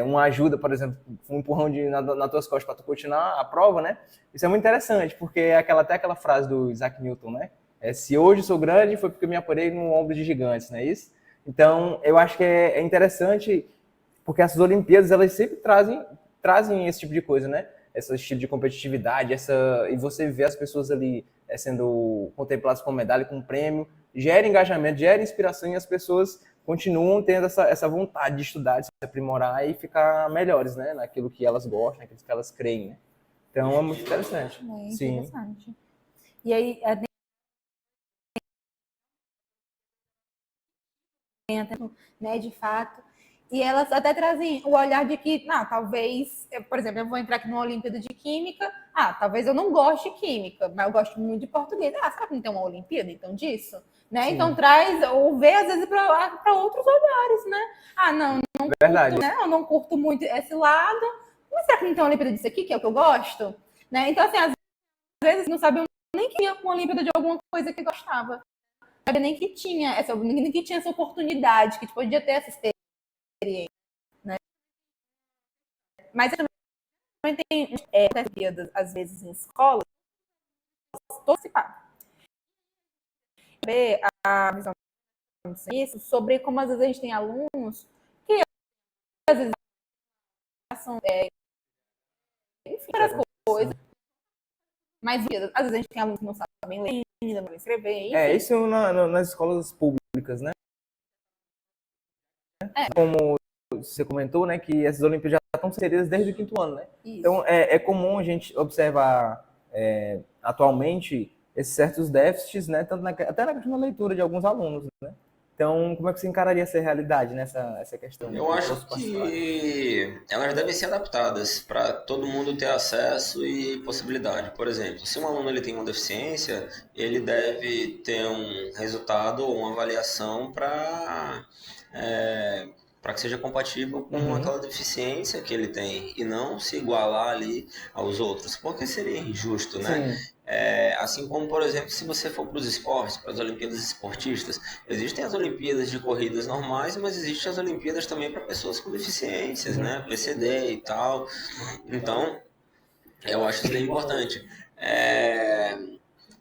uma ajuda, por exemplo, um empurrão nas tuas costas para tu continuar a prova, né? Isso é muito interessante, porque até aquela frase do Isaac Newton, né? Se hoje sou grande, foi porque me apoiei no ombro de gigantes, não é isso? Então, eu acho que é interessante, porque essas Olimpíadas, elas sempre trazem esse tipo de coisa, né? Esse estilo de competitividade, e você vê as pessoas ali sendo contempladas com medalha, com prêmio, gera engajamento, gera inspiração, e as pessoas continuam tendo essa vontade de estudar, de se aprimorar e ficar melhores, né? Naquilo que elas gostam, naquilo que elas creem, né? Então, é muito interessante. Interessante. Sim. E aí, né, de fato, e elas até trazem o olhar de que, talvez, por exemplo, eu vou entrar aqui numa Olimpíada de Química, talvez eu não goste de Química, mas eu gosto muito de Português. Será que não tem uma Olimpíada, então, disso? Né? Então, traz, ou vê, às vezes, para outros olhares, né? Não Verdade. Curto, né? Eu não curto muito esse lado, mas será que não tem uma Olimpíada disso aqui, que é o que eu gosto? Né? Então, assim, às vezes, não sabiam nem que ia uma Olimpíada de alguma coisa que gostava. Não sabia nem que tinha essa oportunidade, que podia ter essa experiência, né? Mas eu também tenho Olimpíadas, às vezes, em escolas, participar. Ver a visão disso, sobre como às vezes a gente tem alunos que às vezes são enfim, várias coisas, mas às vezes a gente tem alunos que não sabem ler, não sabem escrever, enfim. Isso nas escolas públicas, né? Como você comentou, né, que essas Olimpíadas já estão inseridas desde o 5º ano, né? Isso. Então é comum a gente observar atualmente esses certos déficits, né, até na questão da leitura de alguns alunos, né? Então, como é que você encararia essa realidade nessa questão? Eu acho que elas devem ser adaptadas para todo mundo ter acesso e possibilidade. Por exemplo, se um aluno ele tem uma deficiência, ele deve ter um resultado ou uma avaliação para que seja compatível com aquela deficiência que ele tem e não se igualar ali aos outros, porque seria injusto, né? Assim como, por exemplo, se você for para os esportes, para as Olimpíadas esportistas, existem as Olimpíadas de corridas normais, mas existem as Olimpíadas também para pessoas com deficiências, né? PCD e tal. Então, eu acho isso bem importante.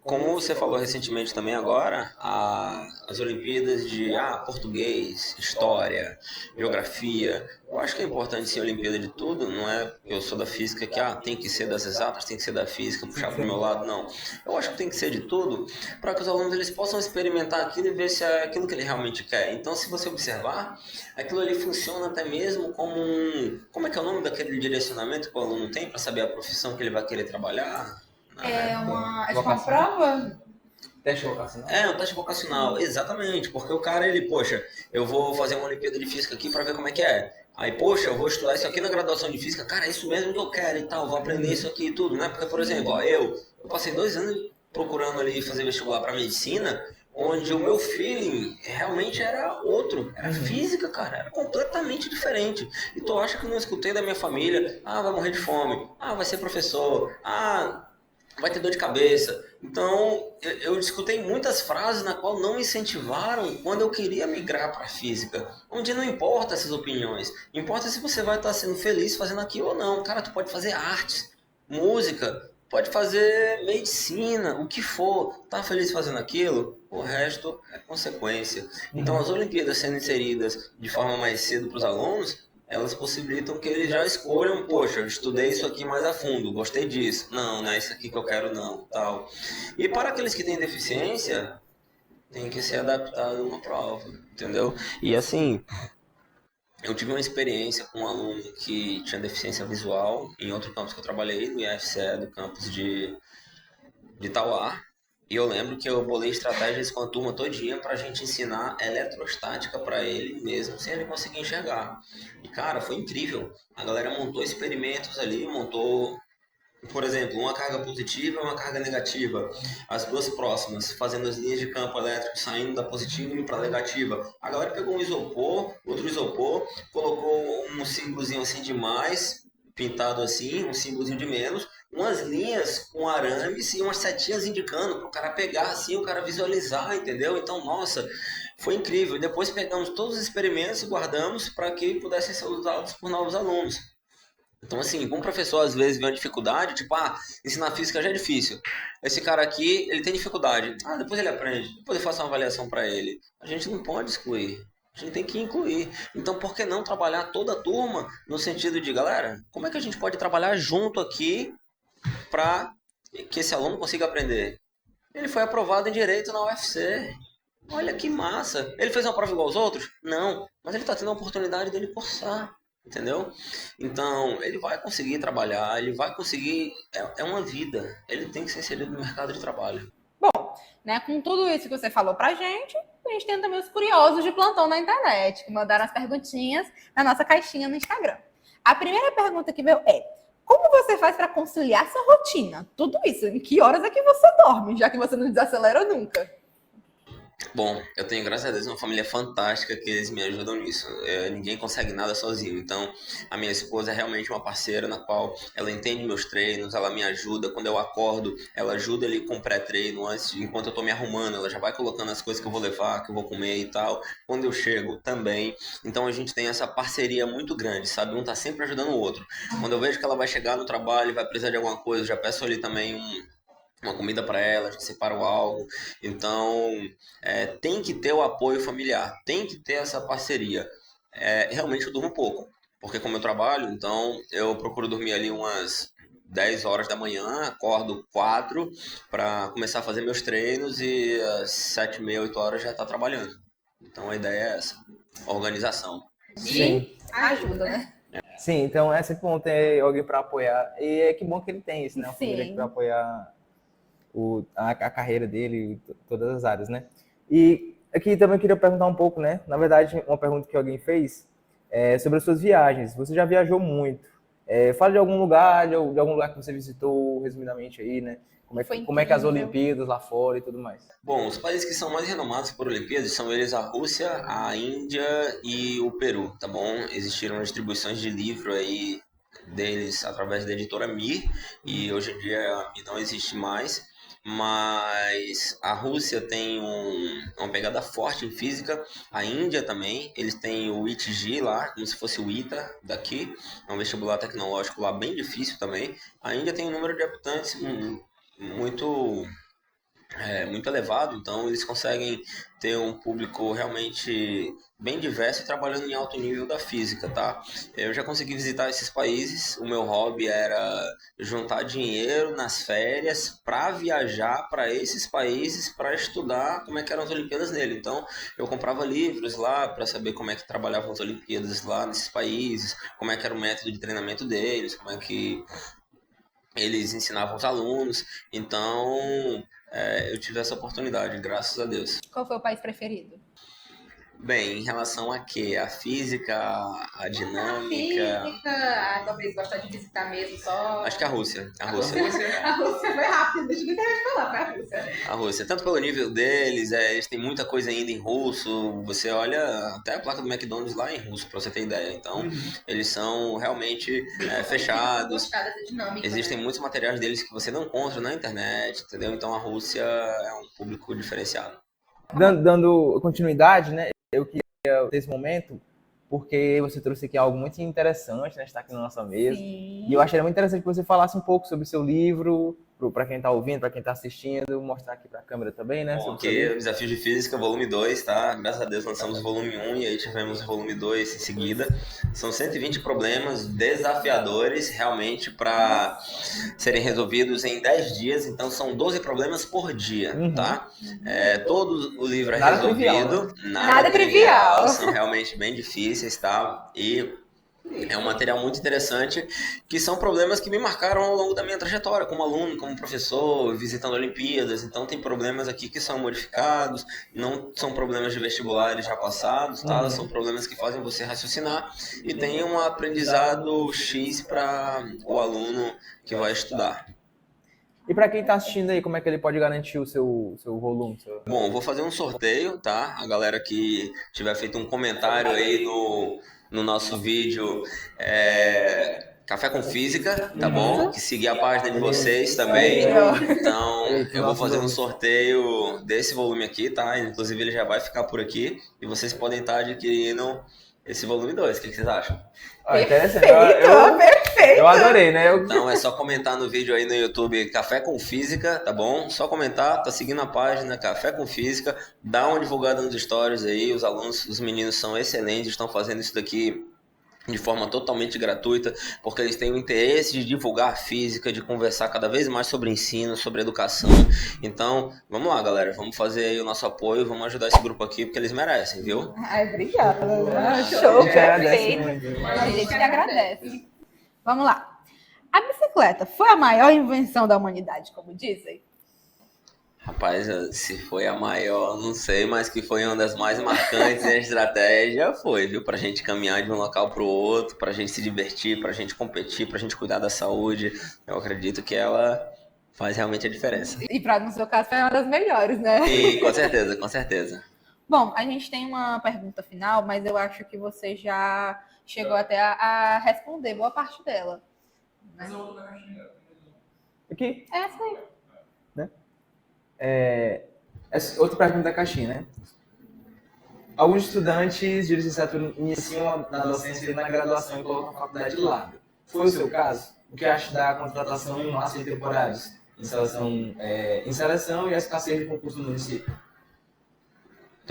Como você falou recentemente também agora, as Olimpíadas de português, história, geografia, eu acho que é importante sim a Olimpíada de tudo, não é que eu sou da física que tem que ser das exatas, tem que ser da física, puxar para o meu lado, não. Eu acho que tem que ser de tudo para que os alunos eles possam experimentar aquilo e ver se é aquilo que ele realmente quer. Então, se você observar, aquilo ali funciona até mesmo como como é que é o nome daquele direcionamento que o aluno tem para saber a profissão que ele vai querer trabalhar? Tipo uma prova? Teste vocacional? Um teste vocacional, exatamente, porque o cara, poxa, eu vou fazer uma Olimpíada de Física aqui para ver como é que é. Aí, poxa, eu vou estudar isso aqui na graduação de Física, cara, é isso mesmo que eu quero e tal, vou aprender isso aqui e tudo, né? Porque, por exemplo, eu passei 2 anos procurando ali fazer vestibular para Medicina, onde o meu feeling realmente era outro, era física, cara, era completamente diferente. E tu acha que eu não escutei da minha família, vai morrer de fome, vai ser professor, vai ter dor de cabeça. Então, eu escutei muitas frases na qual não me incentivaram quando eu queria migrar para a física. Onde não importa essas opiniões. Importa se você vai estar sendo feliz fazendo aquilo ou não. Cara, tu pode fazer artes, música, pode fazer medicina, o que for. Tá feliz fazendo aquilo? O resto é consequência. Então, as Olimpíadas sendo inseridas de forma mais cedo para os alunos, elas possibilitam que eles já escolham, poxa, eu estudei isso aqui mais a fundo, gostei disso, não é isso aqui que eu quero não, tal. E para aqueles que têm deficiência, tem que ser adaptado a uma prova, entendeu? E assim, eu tive uma experiência com um aluno que tinha deficiência visual em outro campus que eu trabalhei, no IFCE, do campus de Itauá. E eu lembro que eu bolei estratégias com a turma todinha pra gente ensinar eletrostática pra ele mesmo, sem ele conseguir enxergar. E cara, foi incrível. A galera montou experimentos ali, montou, por exemplo, uma carga positiva e uma carga negativa. As duas próximas, fazendo as linhas de campo elétrico saindo da positiva e indo pra negativa. A galera pegou um isopor, outro isopor, colocou um símbolozinho assim de mais, pintado assim, um símbolozinho de menos, umas linhas com arames e umas setinhas indicando para o cara pegar assim, o cara visualizar, entendeu? Então, nossa, foi incrível. Depois pegamos todos os experimentos e guardamos para que pudessem ser usados por novos alunos. Então, assim, um professor às vezes vê uma dificuldade, tipo, ensinar física já é difícil. Esse cara aqui, ele tem dificuldade. Depois ele aprende, depois eu faço uma avaliação para ele. A gente não pode excluir. A gente tem que incluir. Então, por que não trabalhar toda a turma no sentido de, galera, como é que a gente pode trabalhar junto aqui para que esse aluno consiga aprender? Ele foi aprovado em Direito na UFC. Olha que massa. Ele fez uma prova igual aos outros? Não. Mas ele está tendo a oportunidade dele cursar. Entendeu? Então, ele vai conseguir trabalhar, ele vai conseguir... É uma vida. Ele tem que ser inserido no mercado de trabalho. Bom, né, com tudo isso que você falou pra gente tem também os curiosos de plantão na internet, que mandaram as perguntinhas na nossa caixinha no Instagram. A primeira pergunta que veio é: como você faz para conciliar sua rotina? Tudo isso, em que horas é que você dorme, já que você não desacelera nunca? Bom, eu tenho, graças a Deus, uma família fantástica que eles me ajudam nisso. Ninguém consegue nada sozinho. Então, a minha esposa é realmente uma parceira na qual ela entende meus treinos, ela me ajuda. Quando eu acordo, ela ajuda ali com pré-treino. Enquanto eu tô me arrumando, ela já vai colocando as coisas que eu vou levar, que eu vou comer e tal. Quando eu chego, também. Então, a gente tem essa parceria muito grande, sabe? Um tá sempre ajudando o outro. Quando eu vejo que ela vai chegar no trabalho e vai precisar de alguma coisa, eu já peço ali também uma comida para ela, a gente separa algo. Então, tem que ter o apoio familiar, tem que ter essa parceria. Realmente eu durmo pouco, porque como eu trabalho, então eu procuro dormir ali umas 10 horas da manhã, acordo 4 para começar a fazer meus treinos e às 7h30, 8 horas já tá trabalhando. Então a ideia é essa, organização. Sim. Ajuda, né? Sim, então é sempre bom ter alguém para apoiar. E é que bom que ele tem isso, né? Uma família para apoiar a carreira dele, todas as áreas, né? E aqui também eu queria perguntar um pouco, né? Na verdade, uma pergunta que alguém fez sobre as suas viagens. Você já viajou muito. Fala de algum lugar, de algum lugar que você visitou, resumidamente aí, né? Como é que as Olimpíadas lá fora e tudo mais? Bom, os países que são mais renomados por Olimpíadas são eles a Rússia, a Índia e o Peru, tá bom? Existiram distribuições de livro aí deles através da editora Mir, e hoje em dia a Mir não existe mais. Mas a Rússia tem uma pegada forte em física, a Índia também, eles têm o ITG lá, como se fosse o ITA daqui, é um vestibular tecnológico lá bem difícil também. A Índia tem um número de habitantes muito muito elevado, então eles conseguem ter um público realmente bem diverso e trabalhando em alto nível da física, tá? Eu já consegui visitar esses países, o meu hobby era juntar dinheiro nas férias para viajar para esses países para estudar como é que eram as Olimpíadas nele. Então, eu comprava livros lá para saber como é que trabalhavam as Olimpíadas lá nesses países, como é que era o método de treinamento deles, como é que eles ensinavam os alunos. Então, eu tive essa oportunidade, graças a Deus. Qual foi o país preferido? Bem, em relação a quê? A física, a dinâmica... Talvez gostar de visitar mesmo só... Acho que a Rússia. A Rússia. A Rússia foi rápido, deixa eu até falar, foi a Rússia. A Rússia, tanto pelo nível deles, eles têm muita coisa ainda em russo. Você olha até a placa do McDonald's lá em russo, pra você ter ideia. Então, eles são realmente fechados. Existem muitos materiais deles que você não encontra na internet, entendeu? Então, a Rússia é um público diferenciado. Dando continuidade, né? Eu queria ter esse momento porque você trouxe aqui algo muito interessante, né? Está aqui na nossa mesa. Sim. E eu acharia muito interessante que você falasse um pouco sobre o seu livro, para quem está ouvindo, para quem está assistindo, mostrar aqui para a câmera também, né? Bom, aqui é Desafio de Física, volume 2, tá? Graças a Deus lançamos o volume 1 e aí tivemos o volume 2 em seguida. São 120 problemas desafiadores, realmente, para serem resolvidos em 10 dias. Então, são 12 problemas por dia, tá? Todo o livro é Nada resolvido. trivial, né? Nada trivial. São realmente bem difíceis, tá? E... é um material muito interessante, que são problemas que me marcaram ao longo da minha trajetória, como aluno, como professor, visitando Olimpíadas. Então tem problemas aqui que são modificados, não são problemas de vestibulares já passados, tá? São problemas que fazem você raciocinar e tem um aprendizado X para o aluno que vai estudar. E para quem está assistindo aí, como é que ele pode garantir o seu volume? Bom, vou fazer um sorteio, tá? A galera que tiver feito um comentário aí no nosso vídeo Café com Física, tá bom? Que seguir a página de vocês também. Então, eu vou fazer um sorteio desse volume aqui, tá? Inclusive, ele já vai ficar por aqui. E vocês podem estar adquirindo esse volume 2. O que vocês acham? Interessante. Perfeito. Eu adorei, né? Então, é só comentar no vídeo aí no YouTube Café com Física, tá bom? Só comentar, tá seguindo a página Café com Física. Dá uma divulgada nos stories aí. Os alunos, os meninos são excelentes, estão fazendo isso daqui de forma totalmente gratuita, porque eles têm o interesse de divulgar física, de conversar cada vez mais sobre ensino, sobre educação. Então, vamos lá, galera, vamos fazer aí o nosso apoio, vamos ajudar esse grupo aqui, porque eles merecem, viu? Ai, obrigada. Show, perfeito. A A gente que agradece. Vamos lá. A bicicleta foi a maior invenção da humanidade, como dizem? Rapaz, se foi a maior, não sei, mas que foi uma das mais marcantes em estratégia, foi, viu? Pra gente caminhar de um local pro outro, pra gente se divertir, pra gente competir, pra gente cuidar da saúde. Eu acredito que ela faz realmente a diferença. E no seu caso foi uma das melhores, né? E com certeza, com certeza. Bom, a gente tem uma pergunta final, mas eu acho que você já chegou até a responder boa parte dela. Né? Aqui? Essa aí. Outra pergunta da caixinha, né? Alguns estudantes de licenciatura iniciam na docência e na graduação e colocam a faculdade de lado. Foi o seu caso? O que acha da contratação em massa de temporários? Em seleção e a escassez de concurso do município?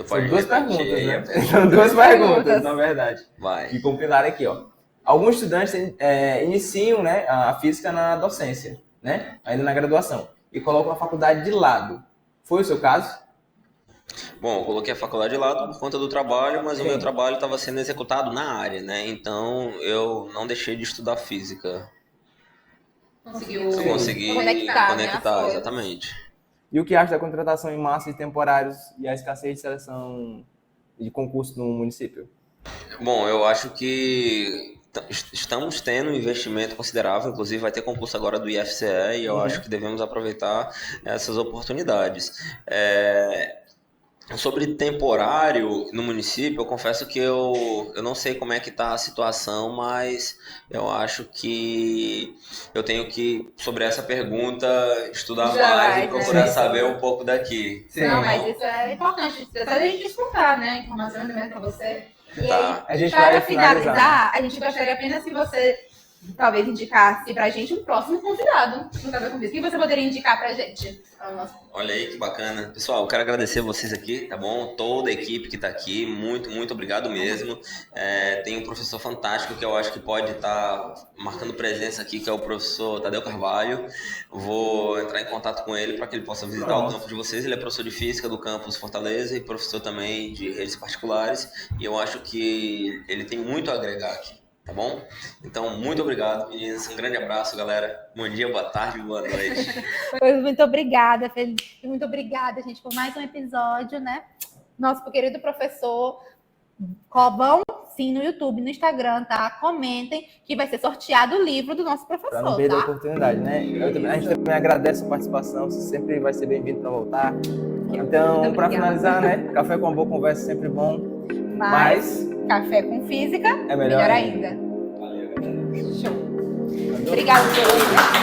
São duas perguntas, né? São duas perguntas, na verdade. Vai. E compilar aqui, ó. Alguns estudantes iniciam, né, a física na docência, né? Ainda na graduação. E colocam a faculdade de lado. Foi o seu caso? Bom, eu coloquei a faculdade de lado por conta do trabalho, mas o meu trabalho estava sendo executado na área, né? Então, eu não deixei de estudar física. Consegui conectar, exatamente. E o que acha da contratação em massa de temporários e a escassez de seleção de concurso no município? Bom, eu acho que estamos tendo um investimento considerável, inclusive vai ter concurso agora do IFCE e eu acho que devemos aproveitar essas oportunidades. Sobre temporário no município, eu confesso que eu não sei como é que está a situação, mas eu acho que eu tenho que, sobre essa pergunta, estudar mais e procurar saber um pouco daqui. Sim. Não, mas isso é importante, até a gente escutar, né, a informação também para você. E tá. aí, para finalizar, a gente gostaria apenas que você talvez indicasse pra gente um próximo convidado no Café com Física. O que você poderia indicar pra gente? Olha aí que bacana. Pessoal, eu quero agradecer vocês aqui, tá bom? Toda a equipe que tá aqui, muito, muito obrigado mesmo. Tem um professor fantástico que eu acho que pode estar marcando presença aqui, que é o professor Tadeu Carvalho. Vou entrar em contato com ele para que ele possa visitar o campus de vocês. Ele é professor de Física do campus Fortaleza e professor também de redes particulares. E eu acho que ele tem muito a agregar aqui. Tá bom? Então, muito obrigado, meninas. Um grande abraço, galera. Bom dia, boa tarde, boa noite. Muito obrigada, Felipe. Muito obrigada, gente, por mais um episódio, né? Nosso querido professor. Vão sim no YouTube, no Instagram, tá? Comentem que vai ser sorteado o livro do nosso professor, Pra não perder tá? a oportunidade, né? A gente também agradece a participação. Você sempre vai ser bem-vindo para voltar. Então, para finalizar, né? Café com uma boa conversa é sempre bom. Mas Café com Física é melhor ainda. Valeu. Show. Obrigada, Felipe.